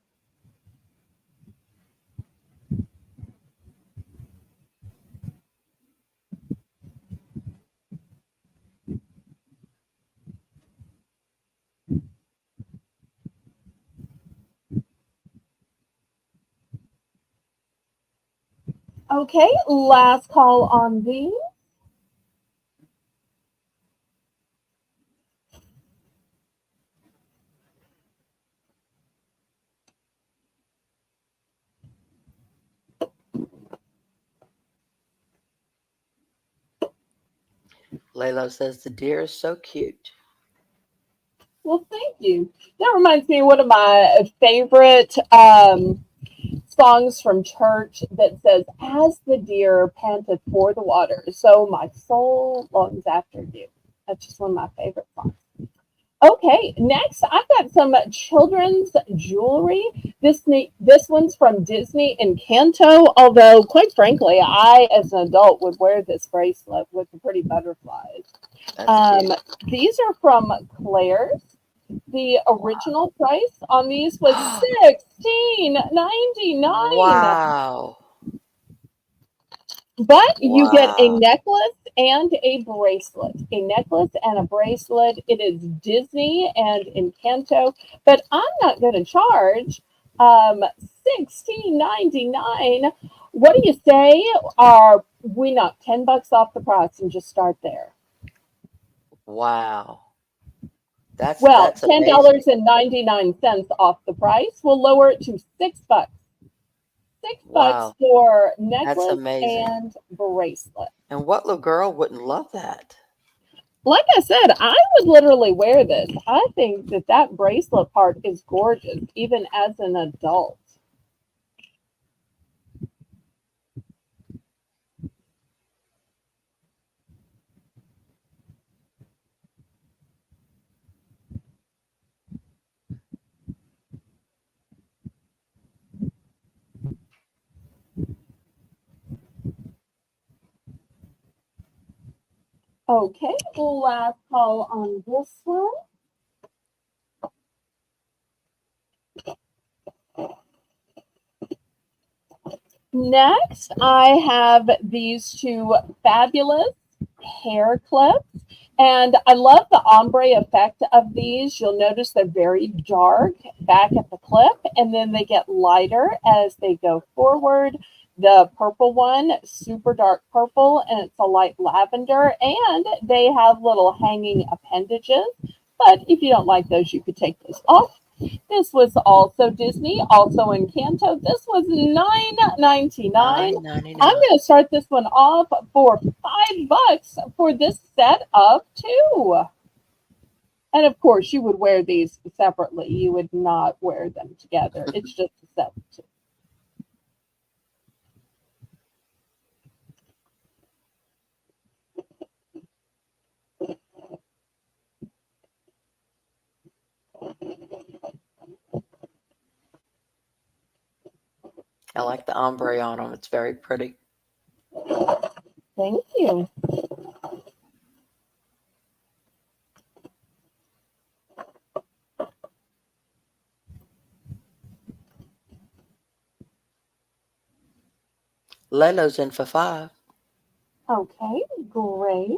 Okay, last call on these. Laylo says the deer is so cute. Well, thank you. That reminds me of one of my favorite songs from church that says, as the deer panteth for the water, so my soul longs after you. That's just one of my favorite songs. Okay, next I've got some children's jewelry. This one's from Disney Encanto, although quite frankly, I as an adult would wear this bracelet with the pretty butterflies. That's cute. These are from Claire's. The original price on these was $16.99. Wow. But you get a Wow. necklace and a bracelet. A necklace and a bracelet. It is Disney and Encanto, but I'm not going to charge $16.99. What do you say? Are we knock $10 off the price and just start there? Wow. Well, That's amazing. $10.99 off the price. We'll lower it to $6. $6 Wow. for That's necklace amazing. and bracelet. And what little girl wouldn't love that? Like I said, I would literally wear this. I think that that bracelet part is gorgeous, even as an adult. Okay, last call on this one. Next, I have these two fabulous hair clips. And I love the ombre effect of these. You'll notice they're very dark back at the clip, and then they get lighter as they go forward. The purple one, super dark purple, and it's a light lavender, and they have little hanging appendages. But if you don't like those, you could take those off. This was also Disney, also Encanto. This was $9.99. I'm $9.99. going to start this one off for $5 for this set of two. And of course, you would wear these separately. You would not wear them together. It's just a set of two. I like the ombre on them. It's very pretty. Thank you. Lalo's in for 5. Okay, great.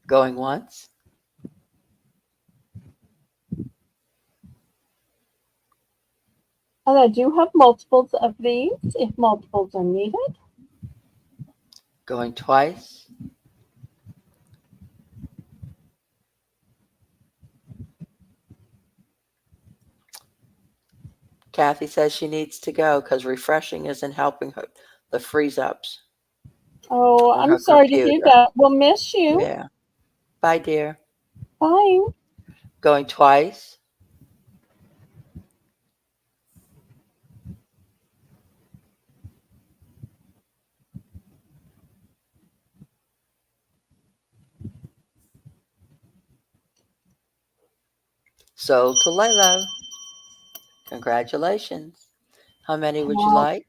Going once. And I do have multiples of these if multiples are needed. Going twice. Kathy says she needs to go because refreshing isn't helping her. The freeze ups Oh, on I'm her sorry to hear computer. that. We'll miss you. Yeah. Bye, dear. Bye. Going twice. Sold to Lalo. Congratulations. How many would you Wow. like?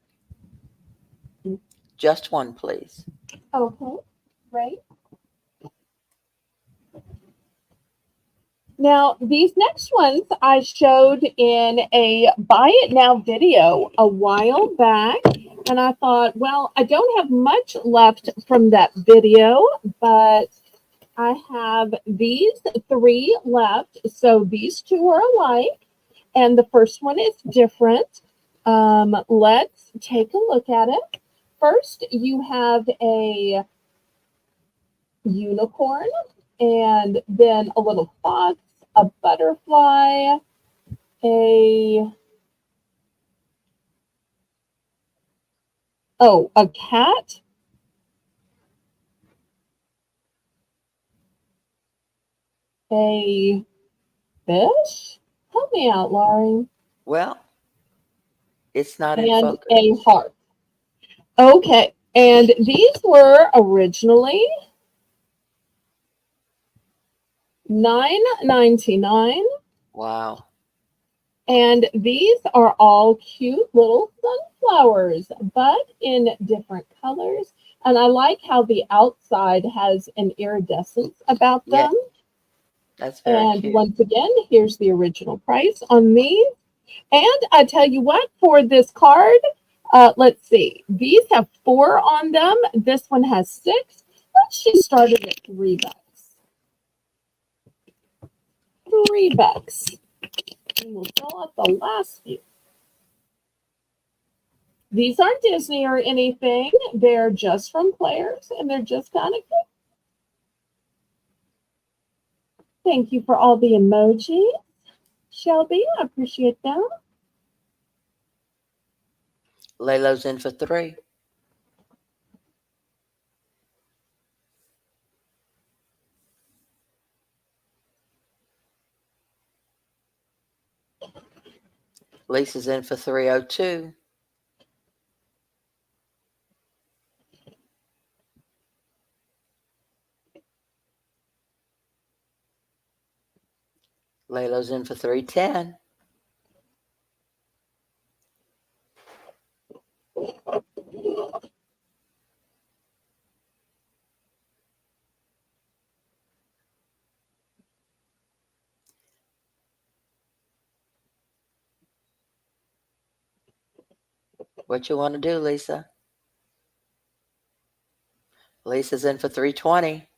Just one, please. Okay, great. Now, these next ones I showed in a Buy It Now video a while back, and I thought, well, I don't have much left from that video, but I have these three left. So these two are alike, and the first one is different. Let's take a look at it. First, you have a unicorn, and then a little fox, a butterfly, a a cat, a fish. Help me out, Laurie. Well, it's not in And a focus. heart. Okay, and these were originally $9.99. Wow. And these are all cute little sunflowers, but in different colors. And I like how the outside has an iridescence about Yeah, them. that's very And cute. once again, here's the original price on these. And I tell you what, for this card, let's see, these have 4 on them. This one has 6. Let's just start it at $3. $3. And we'll fill out the last few. These aren't Disney or anything. They're just from Claire's, and they're just kind of cute. Thank you for all the emojis, Shelby. I appreciate them. Lalo's in for 3. Lisa's in for 302. Lalo's in for 310. What you want to do, Lisa? Lisa's in for 320.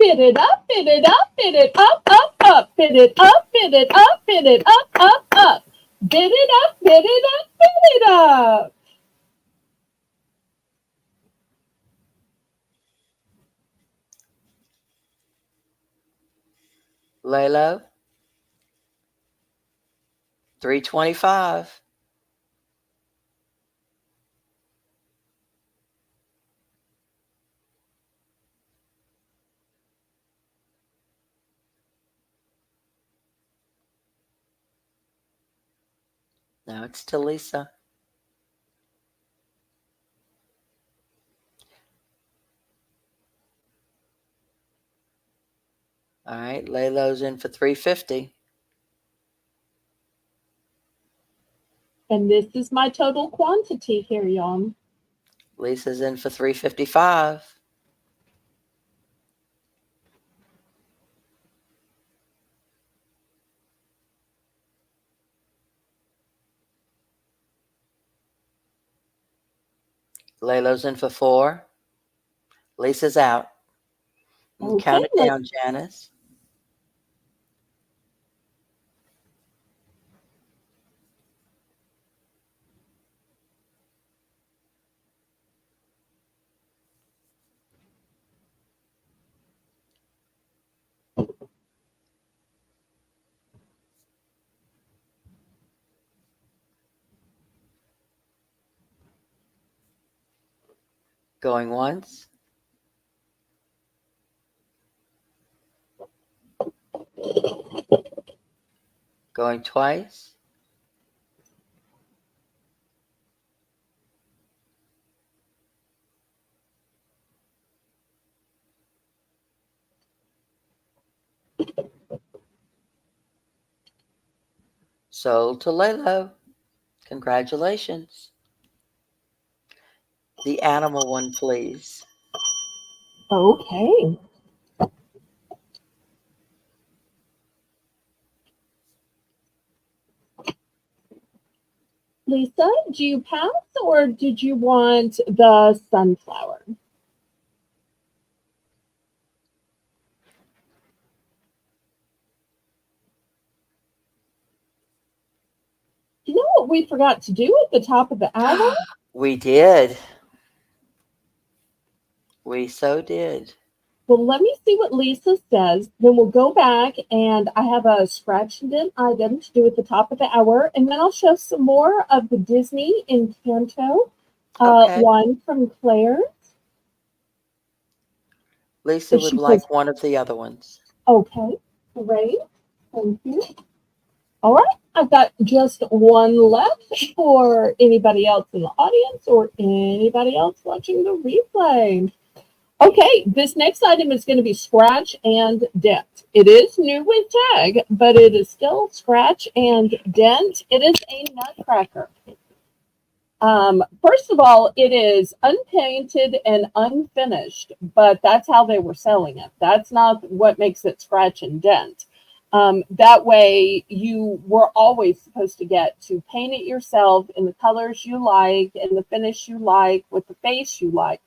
Fit it up, fit it up, fit it up, up. Fit it up, fit it up, fit it up, up. Fit it up, fit it up, fit it up. Lay low. 325. Now it's to Lisa. All right, lay low's in for 350. And this is my total quantity here, y'all. Lisa's in for 355. Laylo's in for 4. Lisa's out. Okay, Count it down, Janice. Going once. Going twice. Sold to Laylo. Congratulations. The animal one, please. okay. Lisa, do you pass or did you want the sunflower? You know what we forgot to do at the top of the hour? We did. We so did. Well, let me see what Lisa says. Then we'll go back and I have a scratch and dent item to do at the top of the hour. And then I'll show some more of the Disney Encanto Okay. one from Claire. Lisa would like one of the other ones. Okay, great. Thank you. All right, I've got just one left for anybody else in the audience or anybody else watching the replay. Okay, this next item is going to be scratch and dent. It is new with tag, but it is still scratch and dent. It is a nutcracker. First of all, it is unpainted and unfinished, but that's how they were selling it. That's not what makes it scratch and dent. That way, you were always supposed to get to paint it yourself in the colors you like and the finish you like with the face you like.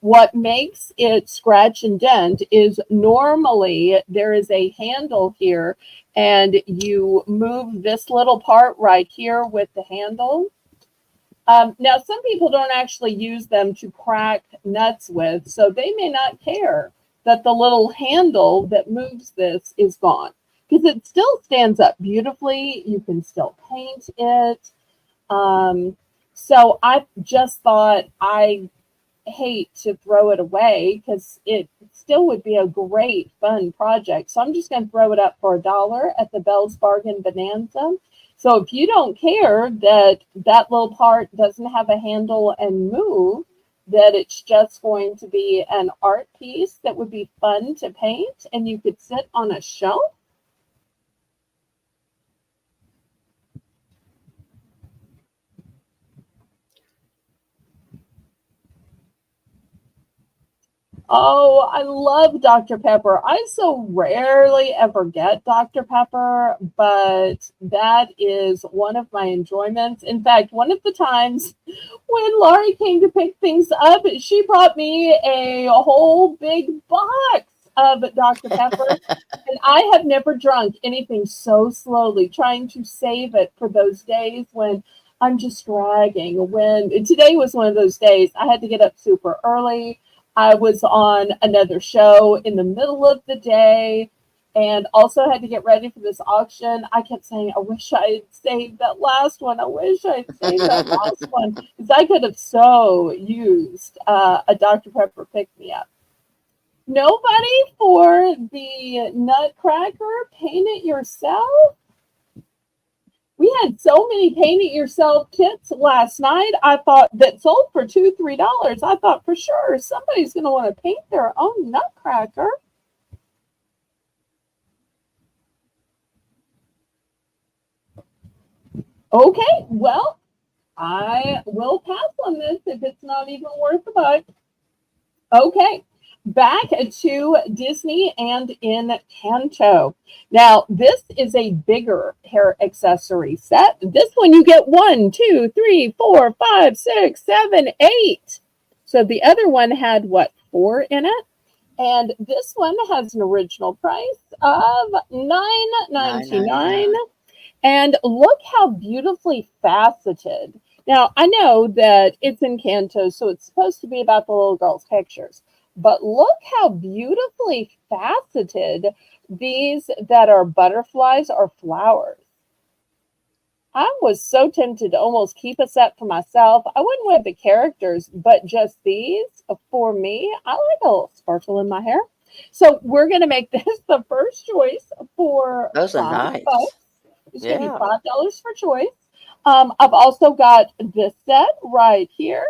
What makes it scratch and dent is normally there is a handle here and you move this little part right here with the handle. Now, some people don't actually use them to crack nuts with, so they may not care that the little handle that moves this is gone because it still stands up beautifully. You can still paint it. So I just thought I hate to throw it away because it still would be a great fun project. So I'm just going to throw it up for $1 at the Belle's Bargain Bonanza. So if you don't care that that little part doesn't have a handle and move, that it's just going to be an art piece that would be fun to paint and you could sit on a shelf. Oh, I love Dr. Pepper. I so rarely ever get Dr. Pepper, but that is one of my enjoyments. In fact, one of the times when Laurie came to pick things up, she brought me a whole big box of Dr. Pepper. And I have never drunk anything so slowly, trying to save it for those days when I'm just dragging. When today was one of those days, I had to get up super early. I was on another show in the middle of the day and also had to get ready for this auction. I kept saying, I wish I had saved that last one. I wish I had saved that last one because I could have so used a Dr. Pepper pick me up. Nobody for the Nutcracker Paint It Yourself. We had so many paint it yourself kits last night. I thought that sold for $2-3. I thought for sure somebody's going to want to paint their own Nutcracker. Okay, well, I will pass on this if it's not even worth a buck. Okay, back to Disney and Encanto. Now, this is a bigger hair accessory set. This one you get 1, 2, 3, 4, 5, 6, 7, 8. So the other one had what, 4 in it? And this one has an original price of $9.99. And look how beautifully faceted. Now, I know that it's Encanto, so it's supposed to be about the little girl's pictures. But look how beautifully faceted these that are butterflies or flowers. I was so tempted to almost keep a set for myself. I wouldn't wear the characters, but just these for me. I like a little sparkle in my hair. So we're going to make this the first choice for Those are $5. nice. It's going to be Yeah. $5 for choice. I've also got this set right here.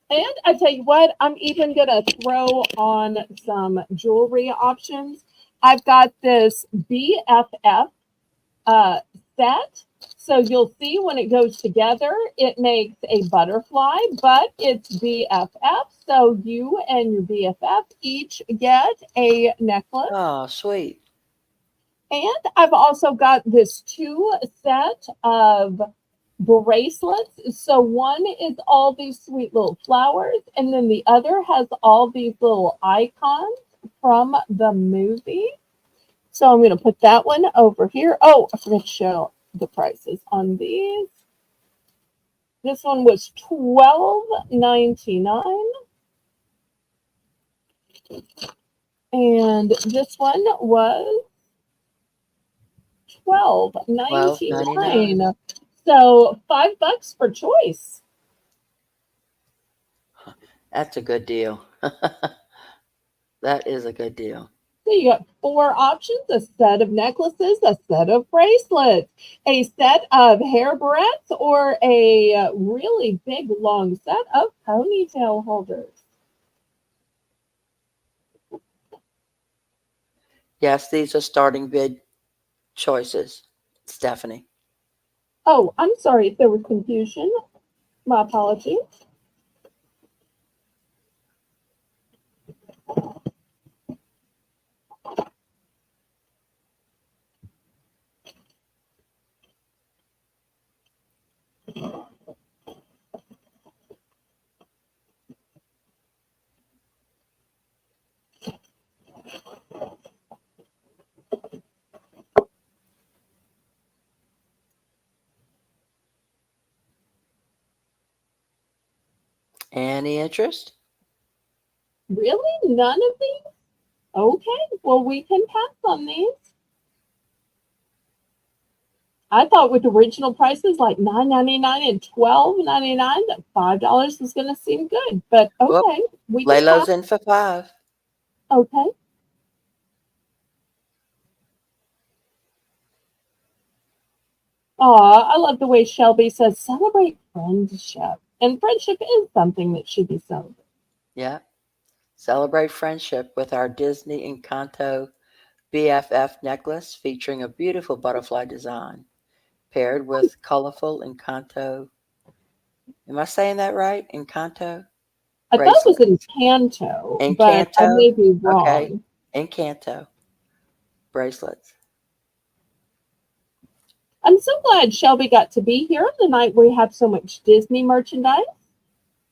And I tell you what, I'm even going to throw on some jewelry options. I've got this BFF set. So you'll see when it goes together, it makes a butterfly, but it's BFF. So you and your BFF each get a necklace. Oh, sweet. And I've also got this 2 set of bracelets. So one is all these sweet little flowers, and then the other has all these little icons from the movie. So I'm going to put that one over here. Oh, I forgot to show the prices on these. This one was $12.99. And this one was $12.99. So $5 for choice. That's a good deal. That is a good deal. So you got 4 options: a set of necklaces, a set of bracelets, a set of hair barrettes, or a really big long set of ponytail holders. Yes, these are starting bid choices, Stephanie. Oh, I'm sorry if there was confusion. My apologies. Any interest? Really? None of these? Okay, well, we can pass on these. I thought with original prices like $9.99 and $12.99 that $5 was going to seem good. But Well, okay, we can Laylo's pass. in for 5. Okay. Aw, I love the way Shelby says celebrate friendship. And friendship is something that should be celebrated. Yeah. Celebrate friendship with our Disney Encanto BFF necklace featuring a beautiful butterfly design paired with colorful Encanto. Am I saying that right? Encanto I thought it was bracelets. Encanto, but I Encanto. may be Okay. wrong. Encanto bracelets. I'm so glad Shelby got to be here on the night we have so much Disney merchandise.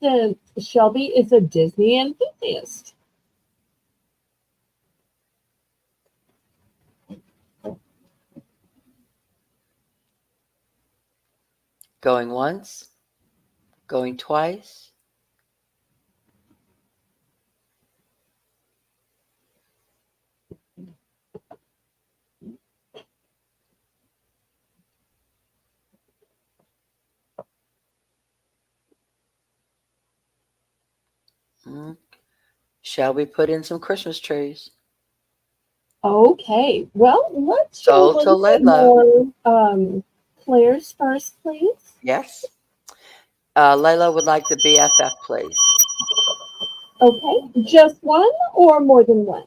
since Shelby is a Disney enthusiast. Going once, going twice. Mm. Shall we put in some Christmas trees? Okay, well, let's do a Sold to little bit Layla. more Claire's first, please. Yes. Layla would like the BFF, please. Okay, just one or more than one?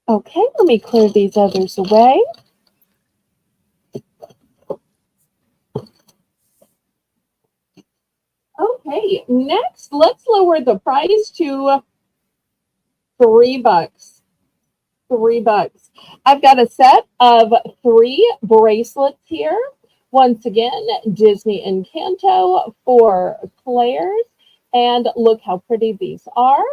Okay, let me clear these others away. Okay, next, let's lower the price to $3. $3. I've got a set of 3 bracelets here. Once again, Disney Encanto for Claire's. And look how pretty these are.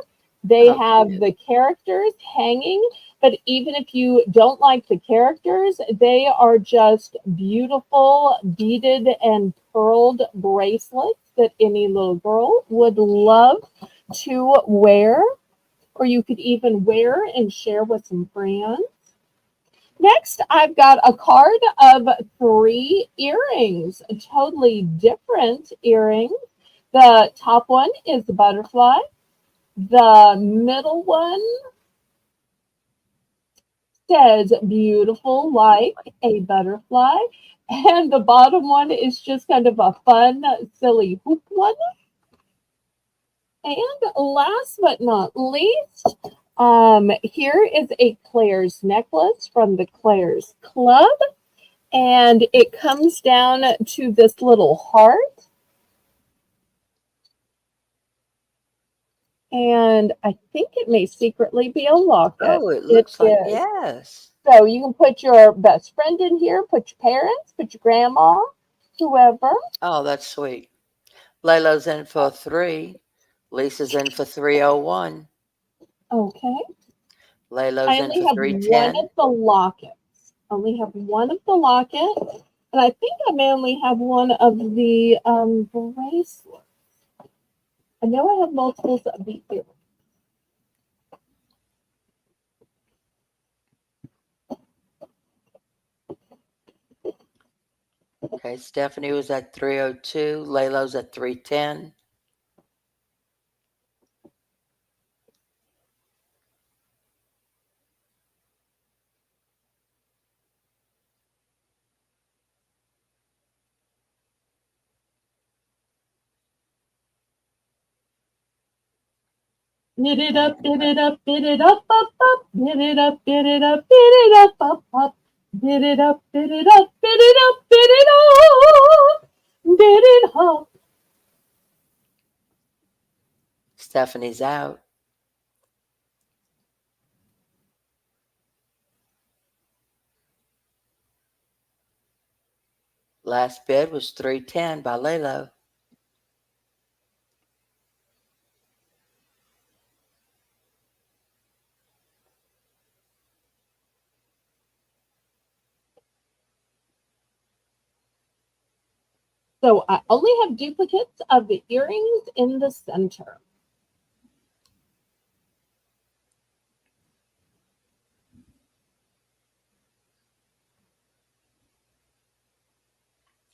They Oh, have cute. the characters hanging, but even if you don't like the characters, they are just beautiful beaded and pearled bracelets that any little girl would love to wear, or you could even wear and share with some friends. Next, I've got a card of 3 earrings, totally different earrings. The top one is the butterfly. The middle one says beautiful like a butterfly. And the bottom one is just kind of a fun, silly hoop one. And last but not least, here is a Claire's necklace from the Claire's Club. And it comes down to this little heart. And I think it may secretly be a locket. Oh, it It looks like, is. yes. So you can put your best friend in here, put your parents, put your grandma, whoever. Oh, that's sweet. Layla's in for 3. Lisa's in for 301. Okay. Layla's I in only for have one 310. of the lockets. I only have one of the lockets. And I think I may only have one of the bracelets. I know I have multiples of the earrings. Okay, Stephanie was at 302. Layla's at 310. Bid it up, bid it up, bid it up, up, up. Bid it up, bid it up, bid it up, up, up. Bid it up, bid it up, bid it up, bid it up. Bid it up. Stephanie's out. Last bid was 310 by Layla. So I only have duplicates of the earrings in the center.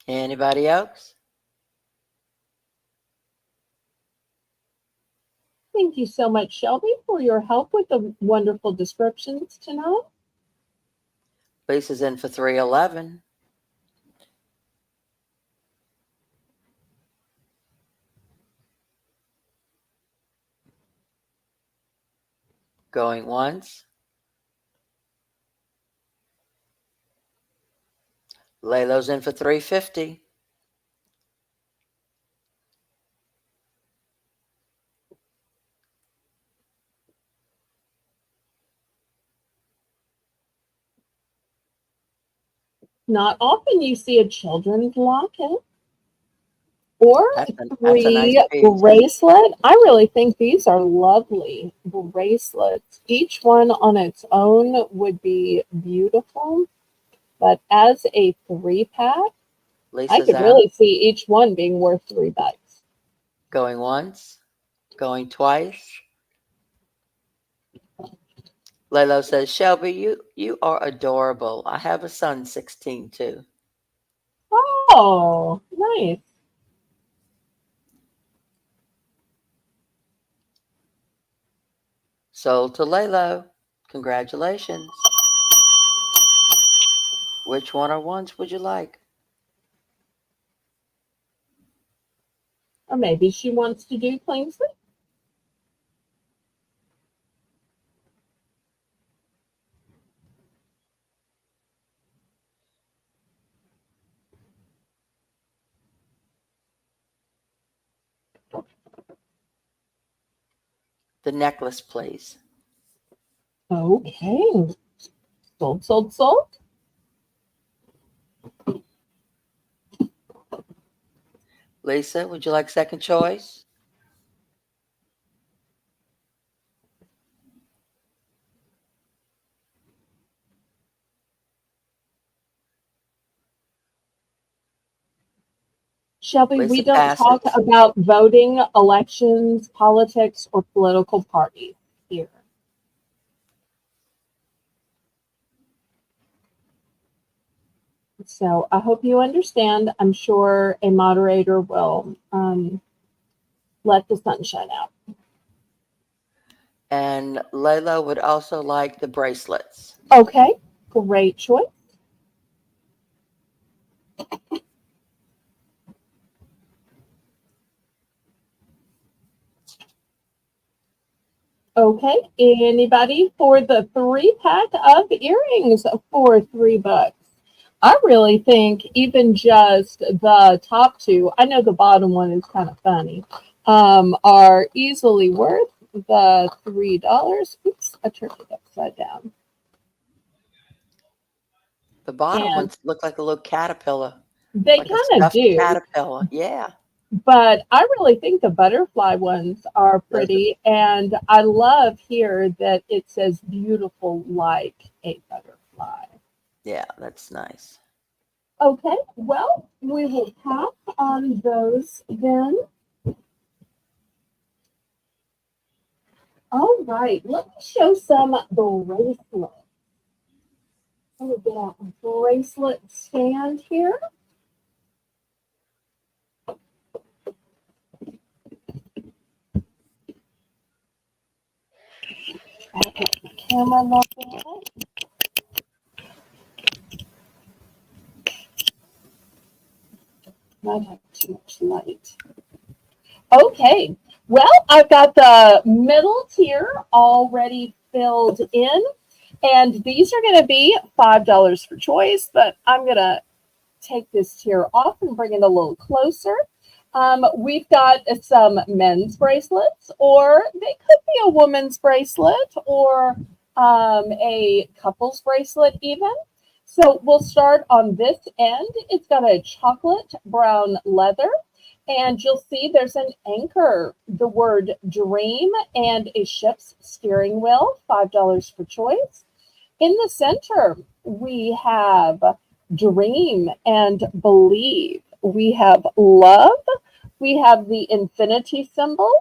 Anybody else? Thank you so much, Shelby, for your help with the wonderful descriptions tonight. Lisa's in for 311. Going once. Layla's in for 350. Not often you see a children's locket or That's a nice three piece. bracelet. I really think these are lovely bracelets. Each one on its own would be beautiful, but as a three pack, I Lisa's could out. really see each one being worth $3. Going once. Going twice. Lalo says, Shelby, you are adorable. I have a son, 16 too. Oh, nice. Sold to Lalo. Congratulations. Which one or ones would you like? Or maybe she wants to do clean sweep. The necklace, please. Okay. Sold, sold, sold. Lisa, would you like second choice? Shelby, we Lisa don't talk passes. about voting, elections, politics, or political parties here. So I hope you understand. I'm sure a moderator will let the sun shine out. And Layla would also like the bracelets. Okay, great choice. Okay, anybody for the three pack of earrings for $3? I really think even just the top two, I know the bottom one is kind of funny, are easily worth the $3. Oops, I turned it upside down. The bottom And ones look like a little caterpillar, they like a kind of stuffed do, caterpillar. Yeah. but I really think the butterfly ones are Those pretty. And I love here that it says beautiful like a butterfly. yeah, that's nice. Okay, well, we will pass on those then. All right, let me show some bracelets. Let me get a bracelet stand here. Back up the camera a little bit. Might have too much light. Okay, well, I've got the middle tier already filled in, and these are going to be $5 for choice, but I'm going to take this tier off and bring it a little closer. We've got some men's bracelets, or they could be a woman's bracelet, or a couple's bracelet even. So we'll start on this end. It's got a chocolate brown leather, and you'll see there's an anchor, the word dream, and a ship's steering wheel, $5 for choice. In the center, we have dream and believe. We have love. We have the infinity symbol.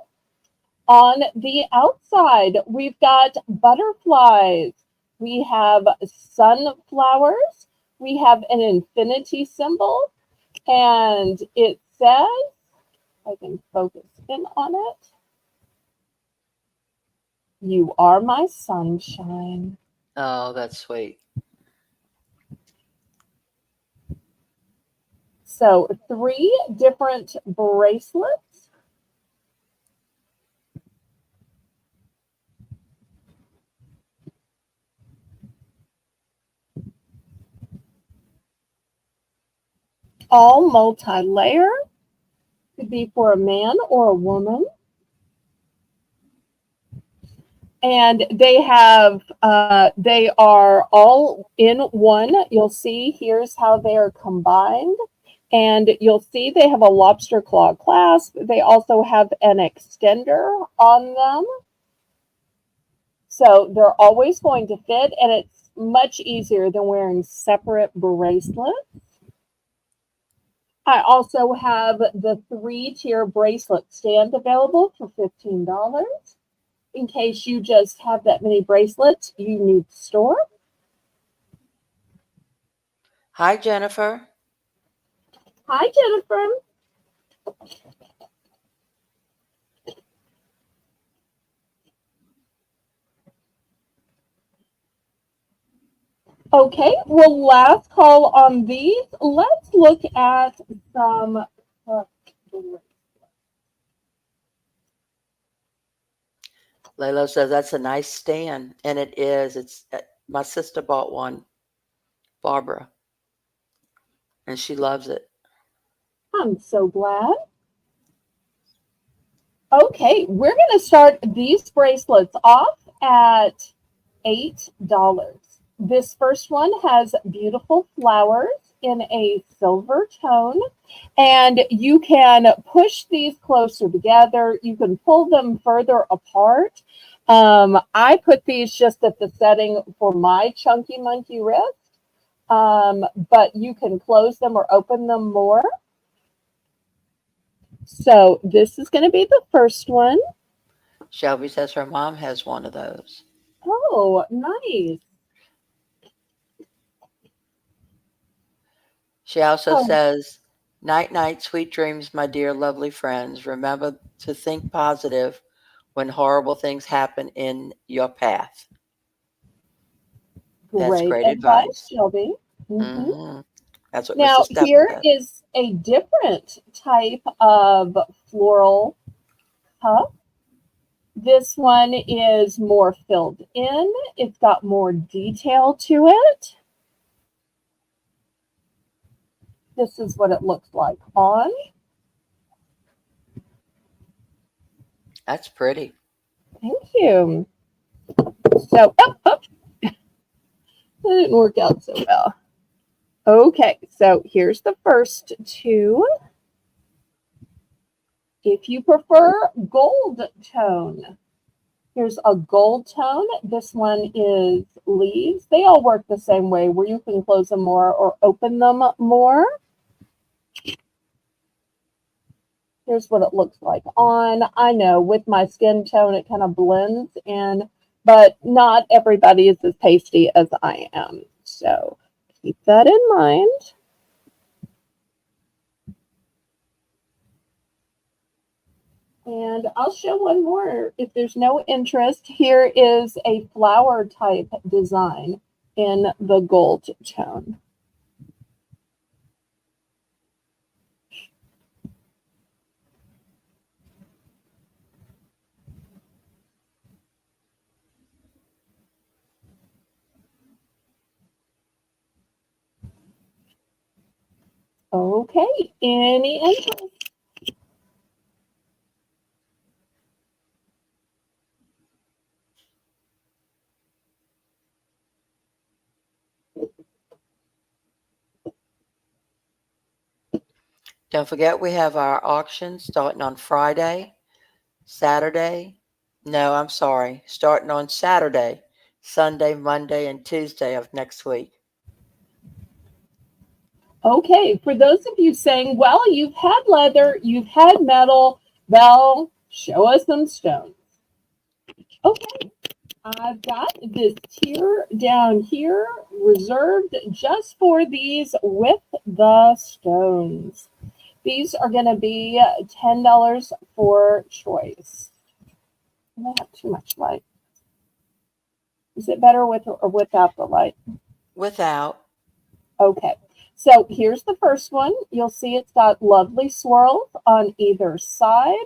On the outside, we've got butterflies. We have sunflowers. We have an infinity symbol. And it says, I can focus in on it, you are my sunshine. Oh, that's sweet. So 3 different bracelets. All multi-layer. Could be for a man or a woman. And they are all in one. You'll see here's how they are combined. And you'll see they have a lobster claw clasp. They also have an extender on them. So they're always going to fit, and it's much easier than wearing separate bracelets. I also have the 3-tier bracelet stand available for $15. In case you just have that many bracelets you need to store. Hi, Jennifer. Hi, Jennifer. Okay, well, last call on these. Let's look at some. Layla says that's a nice stand, and it is. It's my sister bought one, Barbara, and she loves it. I'm so glad. Okay, we're going to start these bracelets off at $8. This first one has beautiful flowers in a silver tone, and you can push these closer together. You can pull them further apart. I put these just at the setting for my chunky monkey wrist, but you can close them or open them more. So this is going to be the first one. Shelby says her mom has one of those. Oh, nice. She also Oh, says, "Night, night, sweet dreams, my dear, lovely friends. Remember to think positive when horrible things happen in your path." That's great great advice, advice. Shelby. Hmm. Hmm. That's what Now, Mrs. Steph here said. is a different type of floral cup. This one is more filled in. It's got more detail to it. This is what it looks like on. That's pretty. Thank you. So, that didn't work out so well. Okay, so here's the first two. If you prefer gold tone, here's a gold tone. This one is leaves. They all work the same way where you can close them more or open them more. Here's what it looks like on. I know with my skin tone, it kind of blends in, but not everybody is as pasty as I am. So keep that in mind. And I'll show one more if there's no interest. Here is a flower type design in the gold tone. Okay, any interest? Don't forget we have our auction starting on Friday, Saturday. No, I'm sorry. Starting on Saturday, Sunday, Monday, and Tuesday of next week. Okay, for those of you saying, well, you've had leather, you've had metal, well, show us some stones. Okay, I've got this tier down here reserved just for these with the stones. These are going to be $10 for choice. I have too much light. Is it better with or without the light? Without. Okay, so here's the first one. You'll see it's got lovely swirls on either side.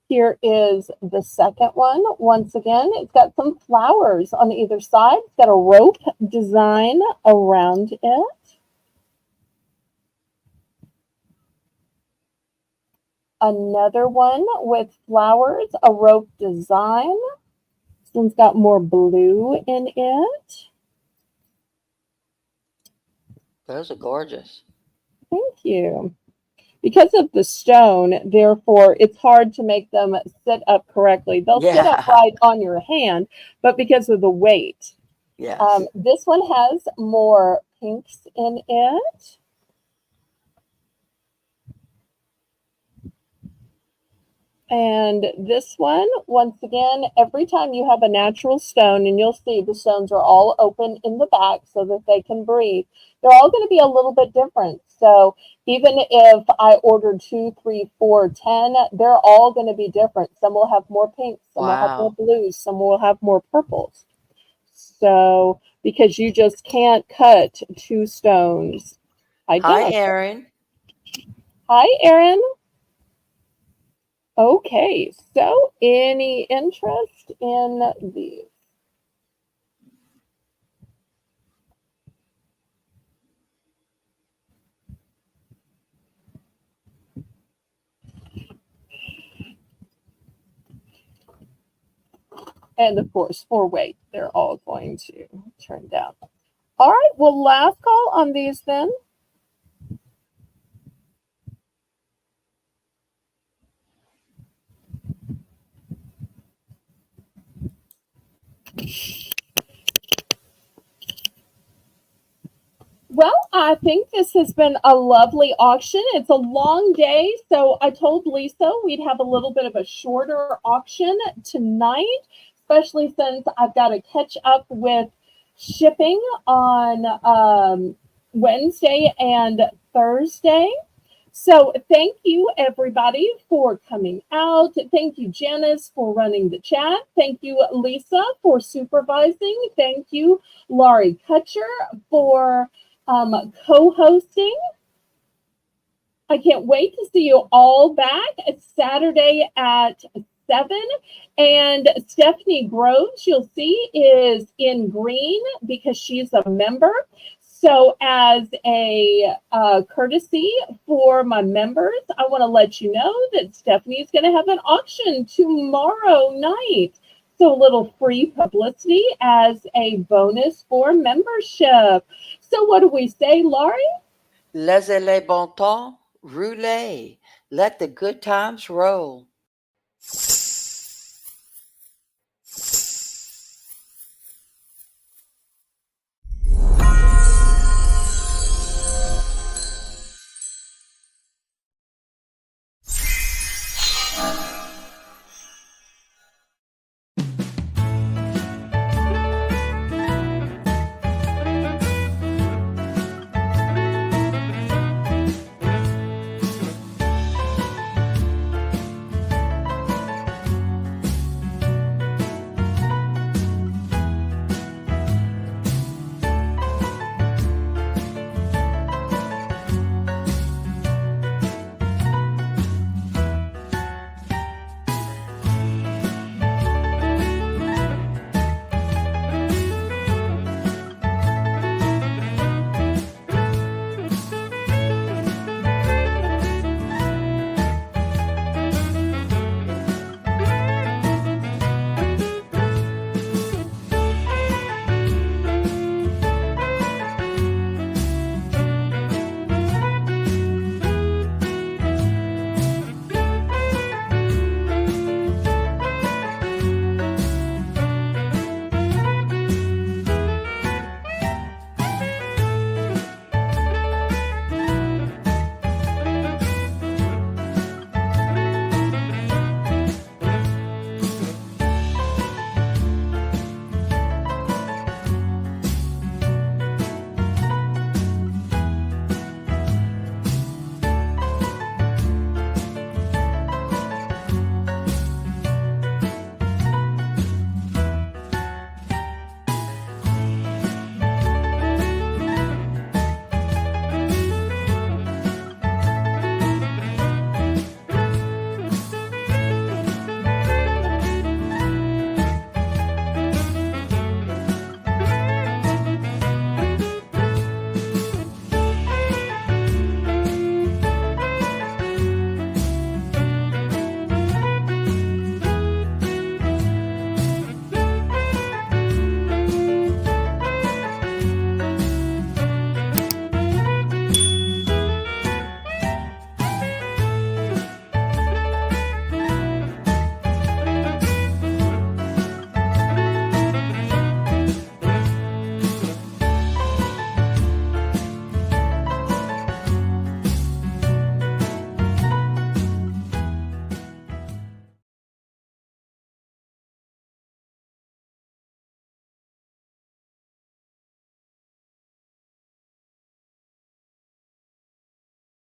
Here is the second one. Once again, it's got some flowers on either side. It's got a rope design around it. another one with flowers, a rope design. This one's got more blue in it. Those are gorgeous. Thank you. Because of the stone, therefore, it's hard to make them sit up correctly. They'll sit up Yeah. right on your hand, but because of the weight. Yes. This one has more pinks in it. And this one, once again, every time you have a natural stone, and you'll see the stones are all open in the back so that they can breathe, they're all going to be a little bit different. So even if I ordered 2, 3, 4, 10, they're all going to be different. Some will have more pinks, some will have more Wow. blues, some will have more purples. So because you just can't cut 2 stones Hi, identical. Erin. Hi, Erin. Okay, so any interest in these? And of course, for weight, they're all going to turn down. All right, well, last call on these then. Well, I think this has been a lovely auction. It's a long day, so I told Lisa we'd have a little bit of a shorter auction tonight, especially since I've got to catch up with shipping on Wednesday and Thursday. So thank you everybody for coming out. Thank you, Janice, for running the chat. Thank you, Lisa, for supervising. Thank you, Laurie Kutcher, for co-hosting. I can't wait to see you all back Saturday at 7. And Stephanie Groves, you'll see, is in green because she's a member. So as a courtesy for my members, I want to let you know that Stephanie's going to have an auction tomorrow night. So a little free publicity as a bonus for membership. So what do we say, Laurie? Laissez les bon temps rouler. Let the good times roll.